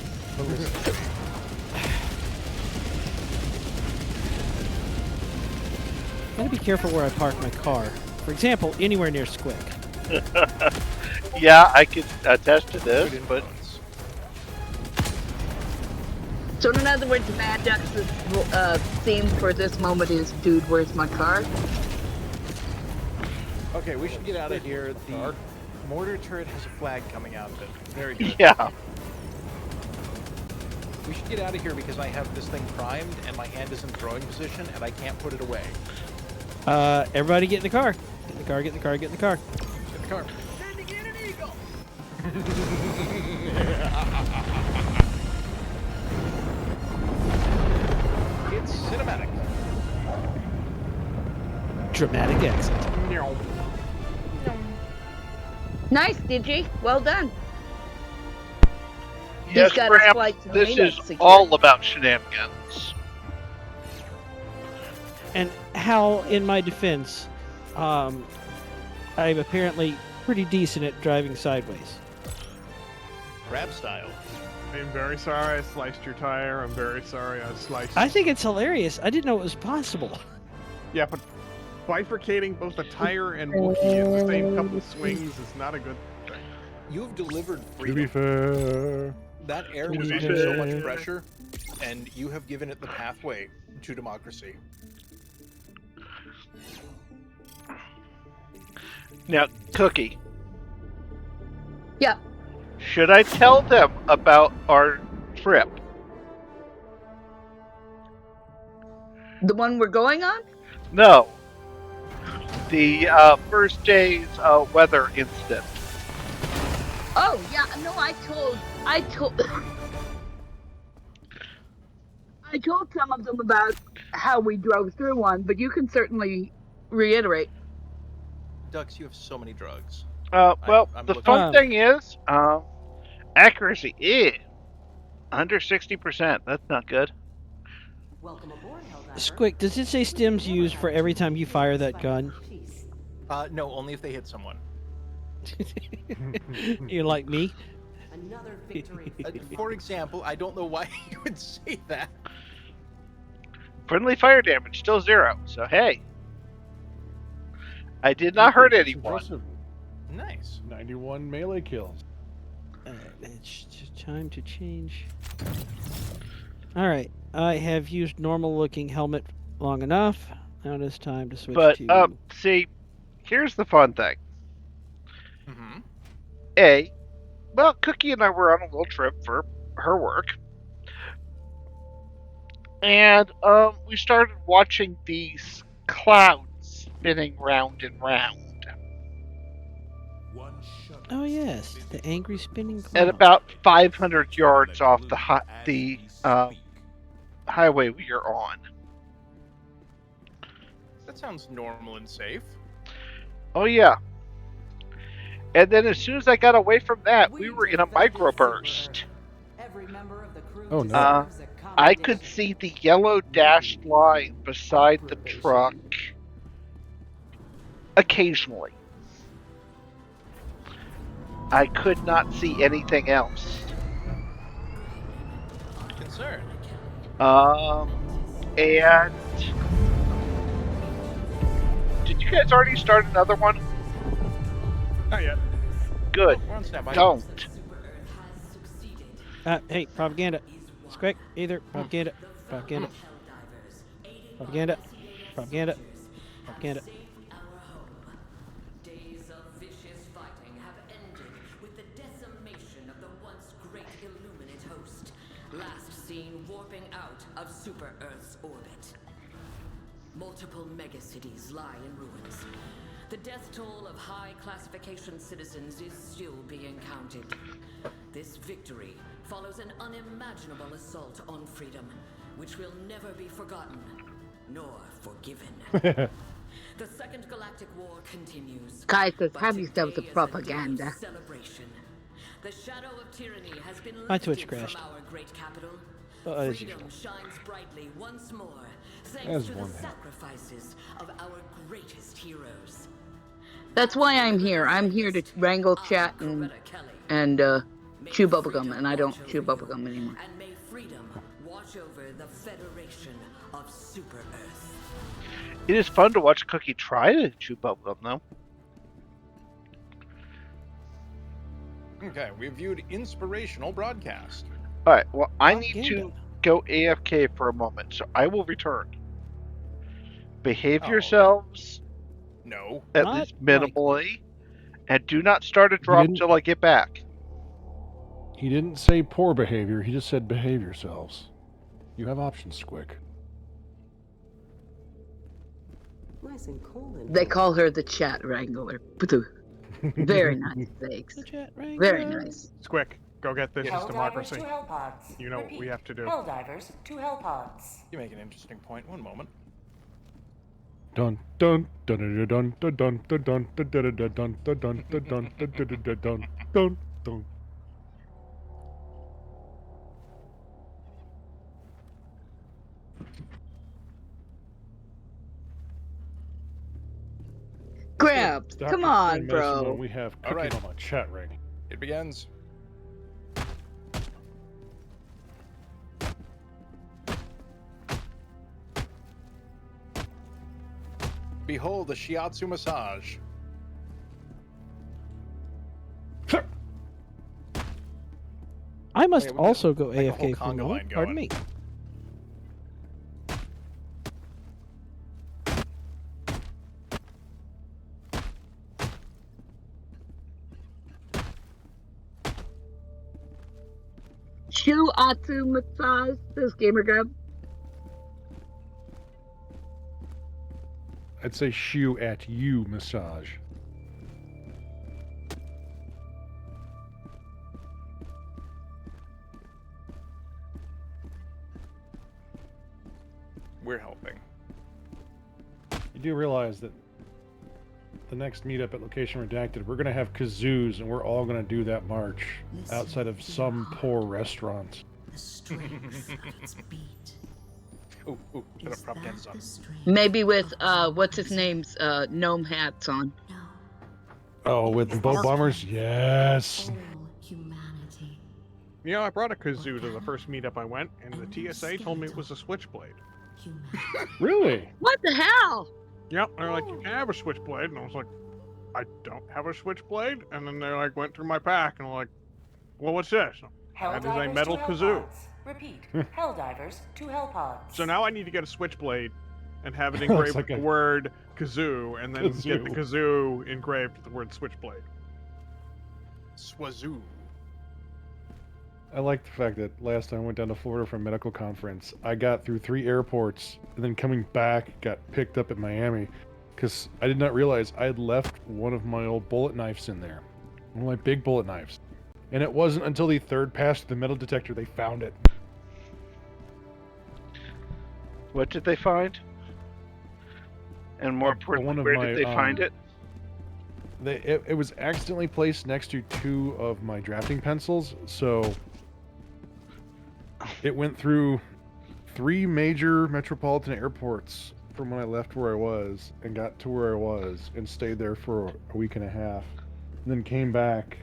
Gotta be careful where I park my car. For example, anywhere near Squick. Yeah, I can attest to this, but So in other words, Mad Duck's theme for this moment is, dude, where's my car? Okay, we should get out of here. The mortar turret has a flag coming out of it. Very good. yeah. We should get out of here because I have this thing primed and my hand is in throwing position and I can't put it away. Everybody get in the car. Get in the car, get in the car, get in the car. Get in the car. Sending in an eagle! It's cinematic. Dramatic exit. Nice, Digi. Well done. Yes, got his Bram, flight to this Reno is secured. all about shenanigans. And how, in my defense, I'm apparently pretty decent at driving sideways. Grab style. I'm very sorry I sliced your tire. I'm very sorry I sliced... I think it's hilarious. I didn't know it was possible. Yeah, but bifurcating both a tire and Wookiee in the same couple of swings is not a good thing. You have delivered To be freedom. fair. That air was under so much pressure, and you have given it the pathway to democracy. Now, Cookie, Yeah. should I tell them about our trip? The one we're going on? No. The first day's weather incident. Oh, yeah. No, I told some of them about how we drove through one, but you can certainly reiterate. Dux, you have so many drugs. Well, I'm the looking- fun thing is, accuracy is under 60%. That's not good. Welcome aboard, Helldiver. Squick, does it say stims used for every time you fire that gun? No, only if they hit someone. You're like me? Another victory. For example, I don't know why you would say that. Friendly fire damage still 0. So hey, I did not hurt anyone. Impressive. Nice. 91 melee kills. It's just time to change. Alright, I have used normal looking helmet long enough. Now it is time to switch But to... see, here's the fun thing. Mm-hmm. Well, Cookie and I were on a little trip for her work. And we started watching these clouds spinning round and round. Oh yes, the angry spinning cloud. At about 500 yards off the highway we are on. That sounds normal and safe. Oh yeah. And then as soon as I got away from that, we were in a microburst. Every member of the crew Oh no. I could see the yellow dashed line beside the truck occasionally. I could not see anything else. Concern. And did you guys already start another one? Not yet. Good. We're on standby. Don't. Hey, propaganda. Squick, either. Propaganda. Propaganda. Propaganda. Propaganda. Propaganda. Days of vicious fighting have ended with the decimation of the once great Illuminate host, last seen warping out of Super Earth's orbit. Multiple megacities lie in ruins. The death toll of high classification citizens is still being counted. This victory follows an unimaginable assault on freedom, which will never be forgotten, nor forgiven. The Second Galactic War continues. Guys, let's have yourselves a propaganda. Celebration. The shadow of tyranny has been My Twitch lifted crashed. from our great capital. As usual. Freedom shines brightly once more, thanks As to the one half. sacrifices of our greatest heroes. That's why I'm here. I'm here to wrangle chat and chew bubblegum, and I don't chew bubblegum anymore. And may freedom watch over the Federation of Super Earth. It is fun to watch Cookie try to chew bubblegum, though. Okay, we viewed inspirational broadcast. All right. Well, I Not need game to done. go AFK for a moment, so I will return. Behave Oh, yourselves, No. at Not least minimally, and do not start a drop didn't- till I get back. He didn't say poor behavior. He just said behave yourselves. You have options, Squick. Nice and cold. They call her the chat wrangler. Very nice, thanks. The chat wrangler. Very nice. Squick, go get this. It's Helldivers democracy. to Hellpods. You know what we have to do. Helldivers to Hellpods. You make an interesting point. One moment. Dun dun dun dun dun dun dun dun dun dun dun dun dun dun dun dun dun dun dun. Grabs, Stop come your on, free medicine when bro. we have All cooking right. on my chat ring. It begins. Behold the shiatsu massage. I must Yeah, we got also go like a whole AFK for a conga line moment. Pardon going. me. Shu Atsu massage, says Gamer Grab. I'd say shoe at you massage. We're helping. You do realize that the next meetup at Location Redacted, we're going to have kazoos and we're all going to do that march outside of some poor restaurant. The strength of its beat. Ooh, got a propaganda's on. Maybe with what's his name's gnome hats on. Oh, with the boat bombers? Yes. Humanity. You know, I brought a kazoo to the first meetup I went, and the TSA told me it was a switchblade. Really? What the hell? Yep, they're like, you can have a switchblade, and I was like, I don't have a switchblade, and then they like went through my pack, and I'm like, well, what's this? That is a Helldivers metal to kazoo. Hellpods. Repeat. Helldivers to Hellpods. So now I need to get a switchblade and have it Looks engraved like with a the word kazoo, and then get the kazoo. kazoo engraved with the word switchblade. Swazoo. I like the fact that last time I went down to Florida for a medical conference, I got through 3 airports, and then coming back, got picked up at Miami, because I did not realize I had left one of my old bullet knives in there. One of my big bullet knives. And it wasn't until the 3rd pass to the metal detector they found it. What did they find? And more importantly, where did they find it? It was accidentally placed next to 2 of my drafting pencils, so it went through 3 major metropolitan airports from when I left where I was and got to where I was and stayed there for a week and a half, and then came back.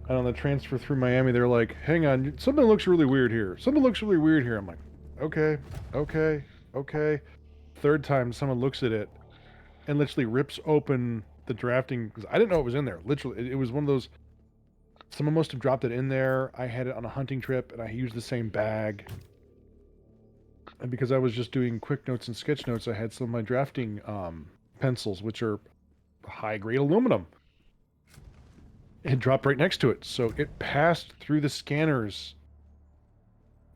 And on the transfer through Miami, they're like, hang on, something looks really weird here. Something looks really weird here. I'm like, okay. 3rd time, someone looks at it and literally rips open the drafting, because I didn't know it was in there. Literally, it was one of those, someone must have dropped it in there. I had it on a hunting trip, and I used the same bag. And because I was just doing quick notes and sketch notes, I had some of my drafting pencils, which are high-grade aluminum. It dropped right next to it, so it passed through the scanners.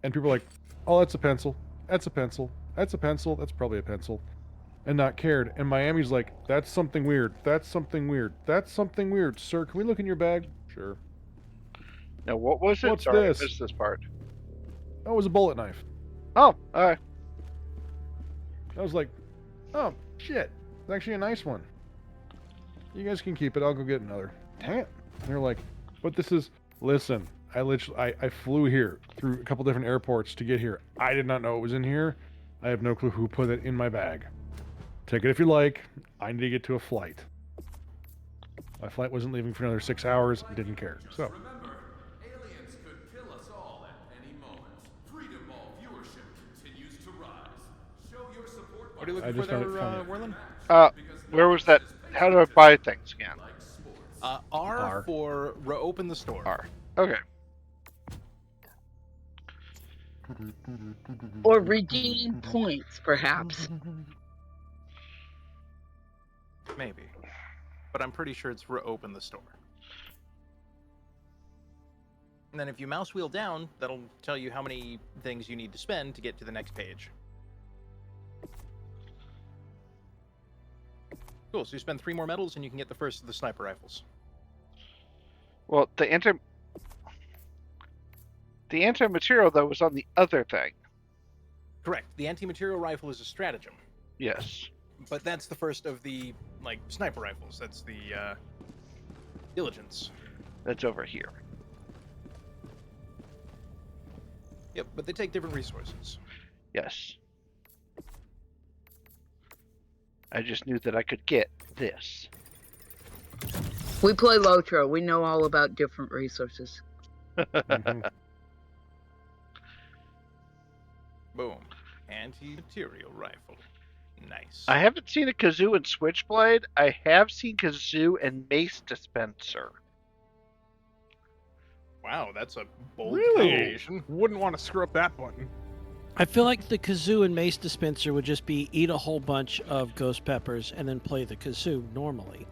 And people were like, oh, that's a pencil. That's a pencil. That's a pencil. That's probably a pencil. And not cared. And Miami's like, that's something weird. That's something weird. That's something weird. Sir, can we look in your bag? Sure. Now, what was it? What's Sorry, this? I missed this part. That was a bullet knife. Oh, alright. I was like, oh, shit. It's actually a nice one. You guys can keep it. I'll go get another. Damn. And they're like, but this is... Listen, I flew here through a couple different airports to get here. I did not know it was in here. I have no clue who put it in my bag. Take it if you like. I need to get to a flight. My flight wasn't leaving for another 6 hours. Didn't care. So. Remember, aliens could kill us all at any moment. Freedom Ball viewership continues to rise. Show your support. What are you looking for there, Werlin? Where was that? How do I buy things again? R for open the store. R. Okay. Or redeem points, perhaps. Maybe. But I'm pretty sure it's open the store. And then if you mouse wheel down, that'll tell you how many things you need to spend to get to the next page. Cool, so you spend 3 more medals and you can get the first of the sniper rifles. Well, the anti-material, though, was on the other thing. Correct. The anti-material rifle is a stratagem. Yes. But that's the first of the, sniper rifles. That's the, diligence. That's over here. Yep, but they take different resources. Yes. I just knew that I could get this. We play Lotro. We know all about different resources. Boom. Anti-material rifle. Nice. I haven't seen a kazoo and switchblade. I have seen kazoo and mace dispenser. Wow, that's a bold Really? combination. Wouldn't want to screw up that button. I feel like the kazoo and mace dispenser would just be eat a whole bunch of ghost peppers and then play the kazoo normally.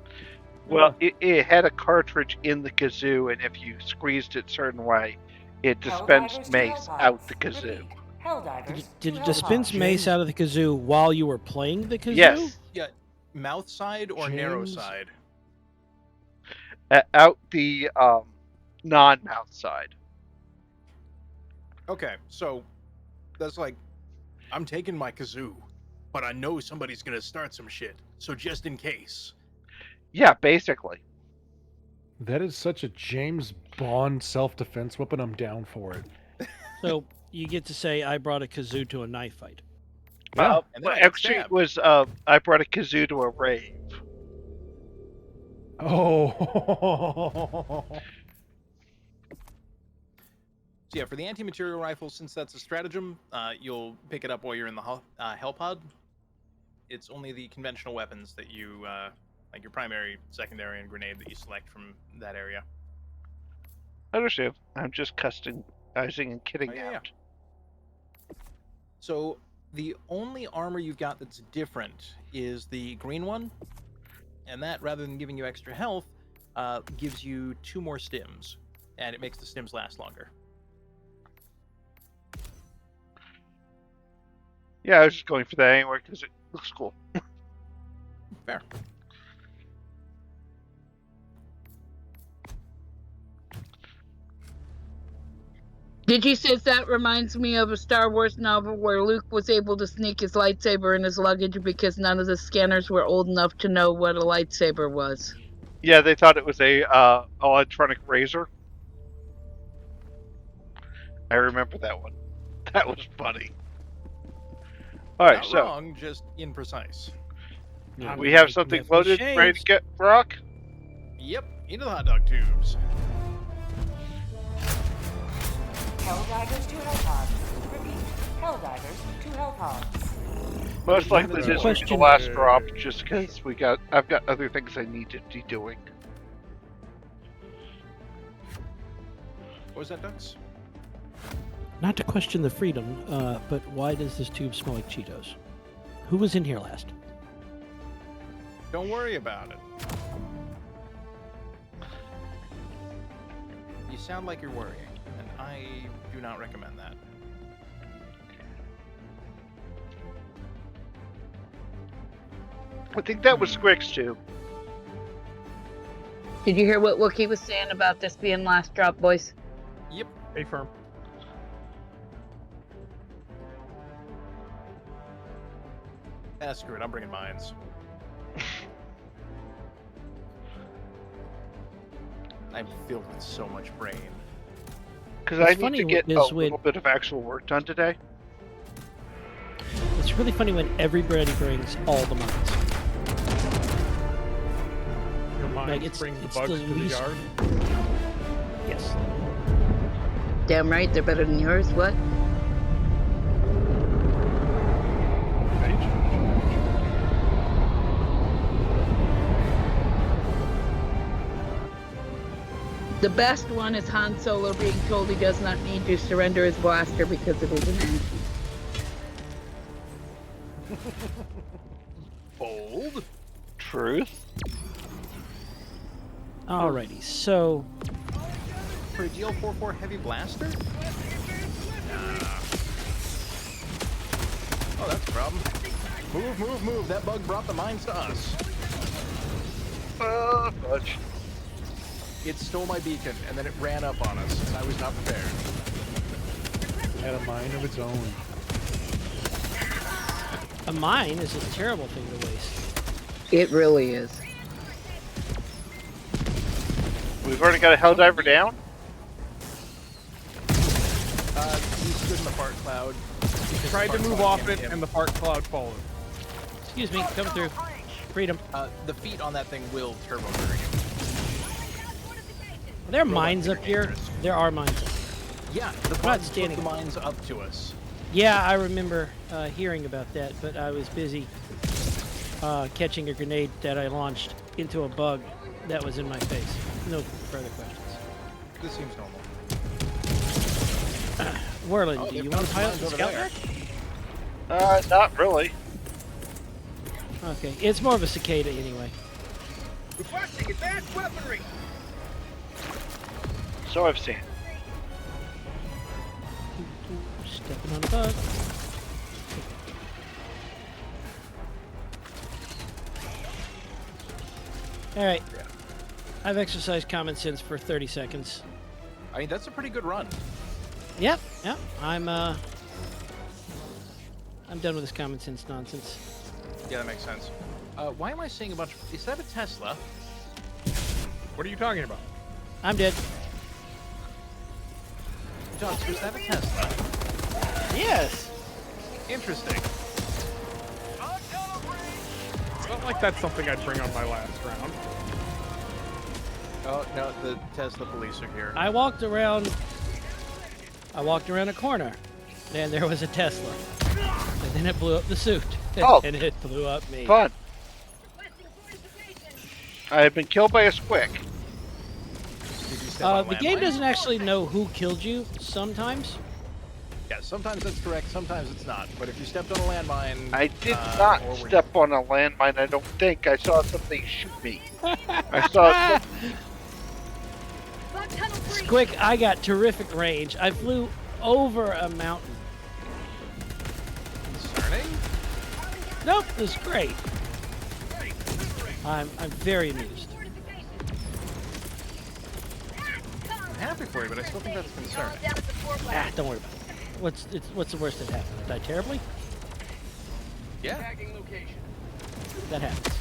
Well, it had a cartridge in the kazoo, and if you squeezed it a certain way, it dispensed mace out the kazoo. Did it dispense mace out of the kazoo while you were playing the kazoo? Yes. Yeah, mouth side or narrow side? Out the non-mouth side. Okay, so that's like, I'm taking my kazoo, but I know somebody's gonna start some shit, so just in case. Yeah, basically. That is such a James Bond self-defense weapon. I'm down for it. So you get to say, I brought a kazoo to a knife fight. Well, actually, it was I brought a kazoo to a rave. Oh. So yeah, for the anti-material rifle, since that's a stratagem, you'll pick it up while you're in the hell pod. It's only the conventional weapons that you, like your primary, secondary, and grenade that you select from that area. I understand. I'm just customizing and kitting Yeah. out. So the only armor you've got that's different is the green one, and that, rather than giving you extra health, gives you 2 more stims, and it makes the stims last longer. Yeah, I was just going for that anyway because it looks cool. Fair. Digi says that reminds me of a Star Wars novel where Luke was able to sneak his lightsaber in his luggage because none of the scanners were old enough to know what a lightsaber was. Yeah, they thought it was a electronic razor. I remember that one. That was funny. All right, Not so wrong, just imprecise. we have something loaded, ready to get rock. Yep, into the hot dog tubes. Helldivers to Hellpods. Repeat, Helldivers to Hellpods. Most likely this will be the last drop, just because I've got other things I need to be doing. What was that, Dux? Not to question the freedom, but why does this tube smell like Cheetos? Who was in here last? Don't worry about it. You sound like you're worrying, and I do not recommend that. I think that was Squick's too. Did you hear what Wookie was saying about this being last drop, boys? Yep. Hey, firm. Screw it, I'm bringing mines. I'm filled with so much brain. Because I need to get a little bit of actual work done today. It's really funny when everybody brings all the mines. Your mines Like, bring the it's bugs the to the least- yard. Yes. Damn right, they're better than yours. What? The best one is Han Solo being told he does not need to surrender his blaster because of his humanity. Bold. Truth. Alrighty, so For a GL44 heavy blaster? Nah. Oh, that's a problem. Move, move, move. That bug brought the mines to us. Fudge. It stole my beacon, and then it ran up on us, and I was not prepared. It had a mind of its own. a mine is a terrible thing to waste. It really is. We've already got a Helldiver down? He stood in the fart cloud. Tried to move off it, and the fart cloud followed. Excuse me, come through. Freedom. The feet on that thing will turbo burn you. Are there mines up here? There are mines. Yeah, the bugs took the mines up to us. Yeah, I remember hearing about that, but I was busy catching a grenade that I launched into a bug that was in my face. No further questions. This seems normal. Werlin, do you want to pilot the scout deck? Not really. Okay, it's more of a cicada anyway. Requesting advanced weaponry! So I've seen. Stepping on a bug. Alright. I've exercised common sense for 30 seconds. I mean, that's a pretty good run. Yep, yep. I'm done with this common sense nonsense. Yeah, that makes sense. Why am I seeing a bunch of... Is that a Tesla? What are you talking about? I'm dead. John, is that a Tesla? Yes. Interesting. It's not like that's something I'd bring on my last round. Oh, no, the Tesla police are here. I walked around a corner, and there was a Tesla. And then it blew up the suit. Oh. And it blew up me. Fun. I have been killed by a squick. The game doesn't actually know who killed you sometimes. Yeah, sometimes that's correct, sometimes it's not. But if you stepped on a landmine... I did not step on a landmine, I don't think. I saw something shoot me. I saw... Squick, I got terrific range. I flew over a mountain. Concerning? Nope, it was great. I'm very amused. I'm happy for you, but I still think that's concerning. Don't worry about it. What's the worst that happened? Die terribly? Yeah. That happens.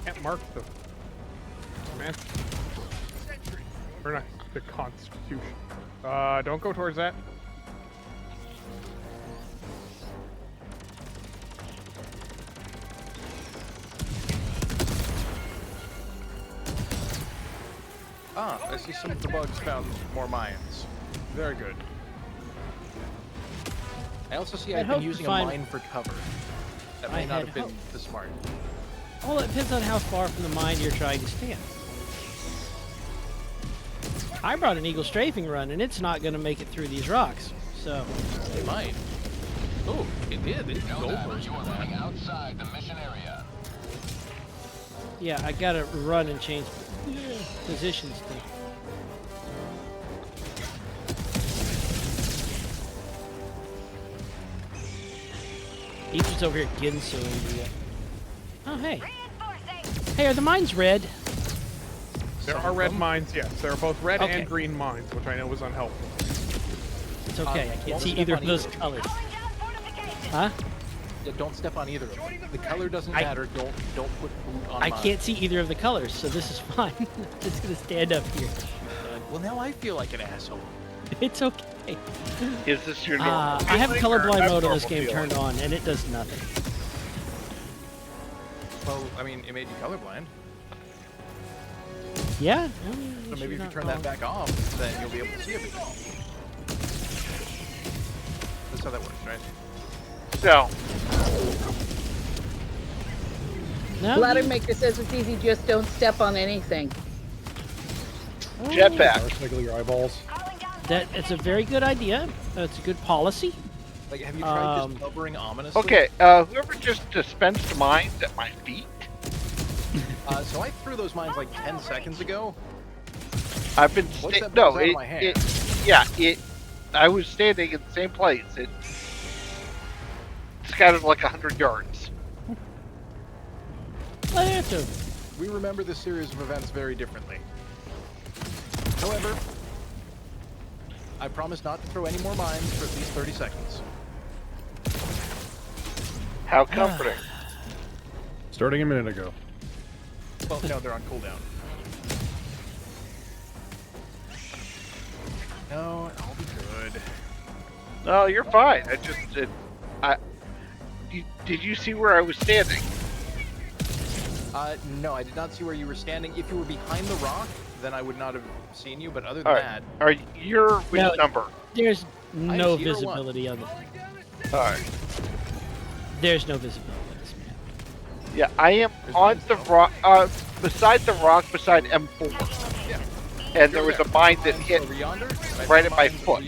Can't mark the... Man. Or not, the Constitution. Don't go towards that. Ah, I see some of the bugs found more mines. Very good. I also see I've been using a mine for cover. That may not have been the smart. Well, it depends on how far from the mine you're trying to stand. I brought an Eagle strafing run, and it's not going to make it through these rocks. So it might. Oh, it did. It Helldivers, you are running outside the mission area. Yeah, I got to run and change positions to. Ethan's over here ginsuing me. Oh, hey. Hey, are the mines red? There are red mines, yes. There are both red Okay. and green mines, which I know was unhelpful. It's okay, I can't see either of those colors. Huh? Yeah, don't step on either of them. The color doesn't matter. Don't put boot on I mine. can't see either of the colors, so this is fine. I'm just gonna stand up here. Well, now I feel like an asshole. It's okay. Is this your normal I have feeling or colorblind mode on this abnormal game feeling? turned on, and it does nothing. Well, I mean, it made you colorblind. Yeah. So maybe if you turn that back off, then you'll be able to see everything. That's how that works, right? So, No, Laddermaker says it's easy, just don't step on anything. jetpack. Wiggle your eyeballs. it's a very good idea. It's a good policy. Like, have you tried just hovering ominously? Okay, whoever just dispensed mines at my feet. So I threw those mines like 10 seconds ago. I've been What's that that was out of my hand? I was standing in the same place. It scattered like 100 yards. We remember this series of events very differently. However, I promise not to throw any more mines for at least 30 seconds. How comforting. Starting a minute ago. Well, no, they're on cooldown. No, I'll be good. No, you're fine. Did you see where I was standing? No, I did not see where you were standing. If you were behind the rock, then I would not have seen you, but other than that... Are your which number? There's no 0-1. visibility on it. Alright. There's no visibility on this map. Yeah, I am on the rock, beside the rock, beside M4. Yeah. And there was a mine that hit right at my foot.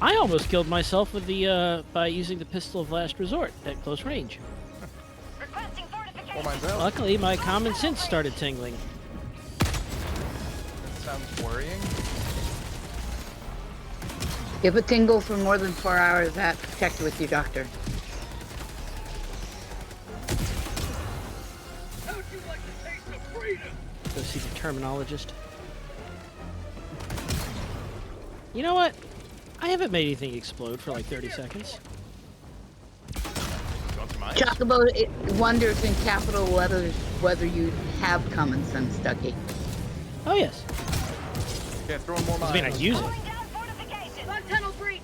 I almost killed myself with the by using the pistol of last resort at close range. Luckily, my common sense started tingling. That sounds worrying. If it tingles for more than 4 hours, check with your doctor. Go see the terminologist. You know what? I haven't made anything explode for like 30 seconds. Chocobo wonders in capital letters whether you have common sense, Ducky. Oh, yes. Yeah, throw more mines. I mean, I use it. Tunnel breach.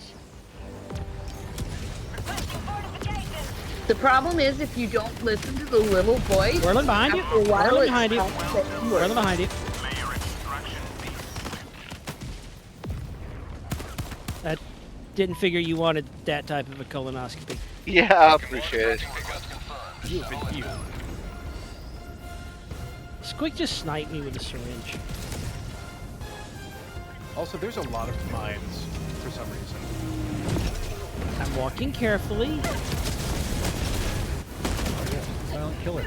The problem is if you don't listen to the little voice... Werlin behind you. after a while, Werlin it's behind you. not the word. Werlin behind you. I didn't figure you wanted that type of a colonoscopy. Yeah, I appreciate it. Squeak just sniped me with a syringe. Also, there's a lot of mines for some reason. I'm walking carefully. Silent killer.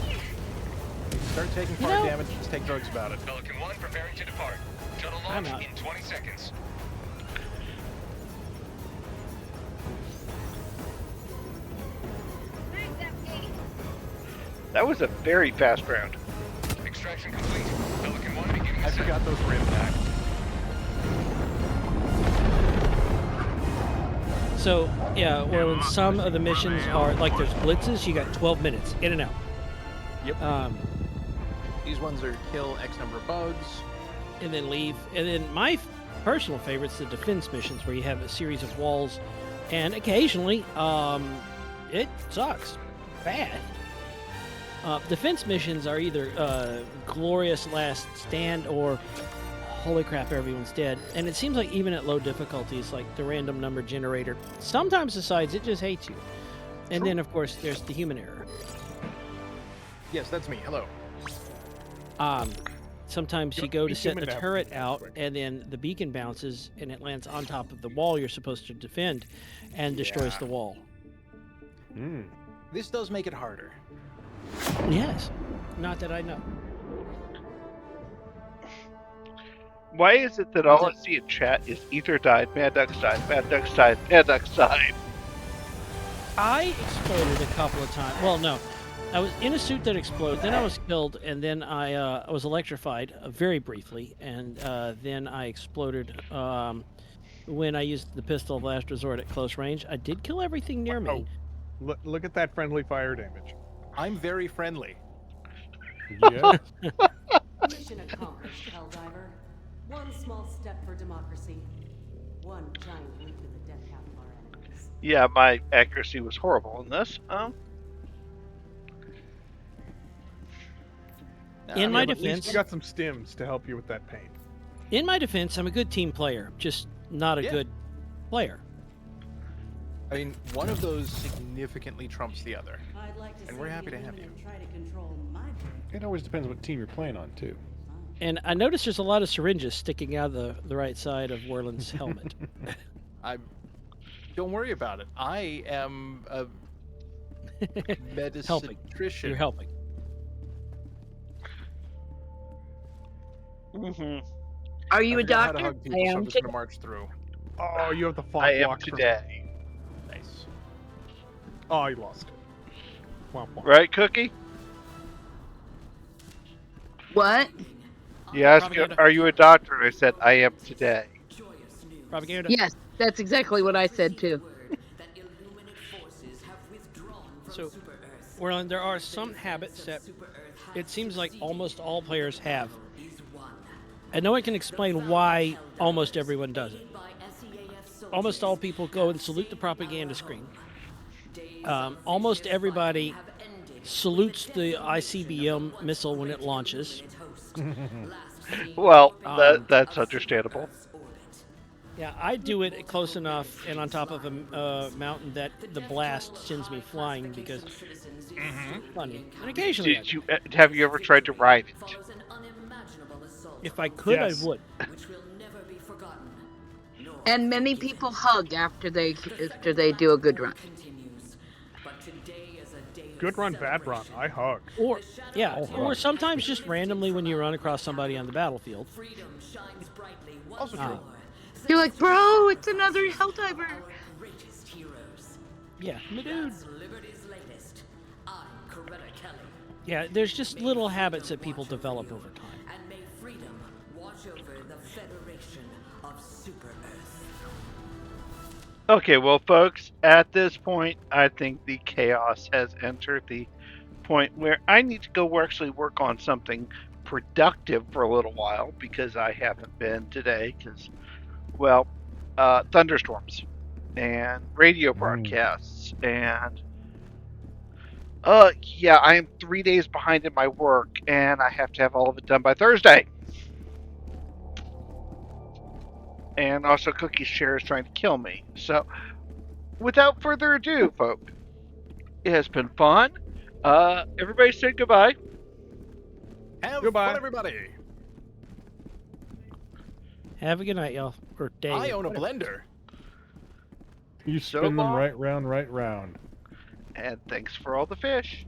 If you start taking fire damage, just take drugs about it. Pelican 1 preparing to depart. Shuttle launch in 20 seconds. That was a very fast round. Extraction complete. Pelican 1 beginning. I forgot those were impact. So, yeah, well, some of the missions are, like there's blitzes, you got 12 minutes, in and out. Yep. These ones are kill X number of bugs. And then leave. And then my personal favorite's the defense missions, where you have a series of walls, and occasionally, it sucks. Bad. Defense missions are either glorious last stand or holy crap, everyone's dead. And it seems like even at low difficulties, like the random number generator, sometimes decides it just hates you. And then, of course, there's the human error. Yes, that's me. Hello. Sometimes you go to set the turret out, and then the beacon bounces, and it lands on top of the wall you're supposed to defend, and destroys the wall. This does make it harder. Yes. Not that I know. Why is it that all I see in chat is Ether died, Mad Ducks died, Mad Ducks died, Mad Ducks died? I exploded a couple of times. Well, no. I was in a suit that exploded, then I was killed, and then I was electrified very briefly, and then I exploded when I used the pistol of last resort at close range. I did kill everything near me. Look at that friendly fire damage. I'm very friendly. Yeah. Helldiver. One small step for democracy. One giant leap to the death path of our enemies. Yeah, my accuracy was horrible in this. In my but at least defense, you got some stims to help you with that pain. in my defense, I'm a good team player, just not a good player. I mean, one of those significantly trumps the other. I'd like to And we're happy to have you. Try to control my brain. It always depends what team you're playing on, too. And I noticed there's a lot of syringes sticking out of the right side of Werlin's helmet. Don't worry about it. I am a Helping. medicitrician. You're helping. Mm-hmm. Are you a I forgot how to doctor? hug people, I so am I'm just gonna march through. Oh, you have the fog I am block for me. today. Nice. Oh, you lost it. Womp womp. Right, Cookie? What? You asked, Propaganda. are you a doctor? And I said, I am today. Propaganda. Yes, that's exactly what I said too. So, Werlin, there are some habits that it seems like almost all players have. And no one can explain why almost everyone does it. Almost all people go and salute the propaganda screen. Almost everybody salutes the ICBM missile when it launches. Well, that's understandable. Yeah, I do it close enough and on top of a mountain that the blast sends me flying because it's funny. And occasionally, Have you ever tried to ride it? if I could, Yes. I would. And many people hug after they do a good run. Good run, bad run. I hug. Or or sometimes just randomly when you run across somebody on the battlefield. Also true. You're like, bro, it's another Helldiver. Yeah, my dude. Yeah, there's just little habits that people develop over time. And may freedom watch over the Federation of Super Earth. Okay, well, folks, at this point, I think the chaos has entered the point where I need to go actually work on something productive for a little while because I haven't been today because, well, thunderstorms and radio broadcasts and yeah, I am 3 days behind in my work and I have to have all of it done by Thursday. And also Cookie's chair is trying to kill me. So, without further ado, folks, it has been fun. Everybody say goodbye. Goodbye, fun, everybody. Have a good night, y'all. Or day. I own a blender. You spin them right round, right round. And thanks for all the fish.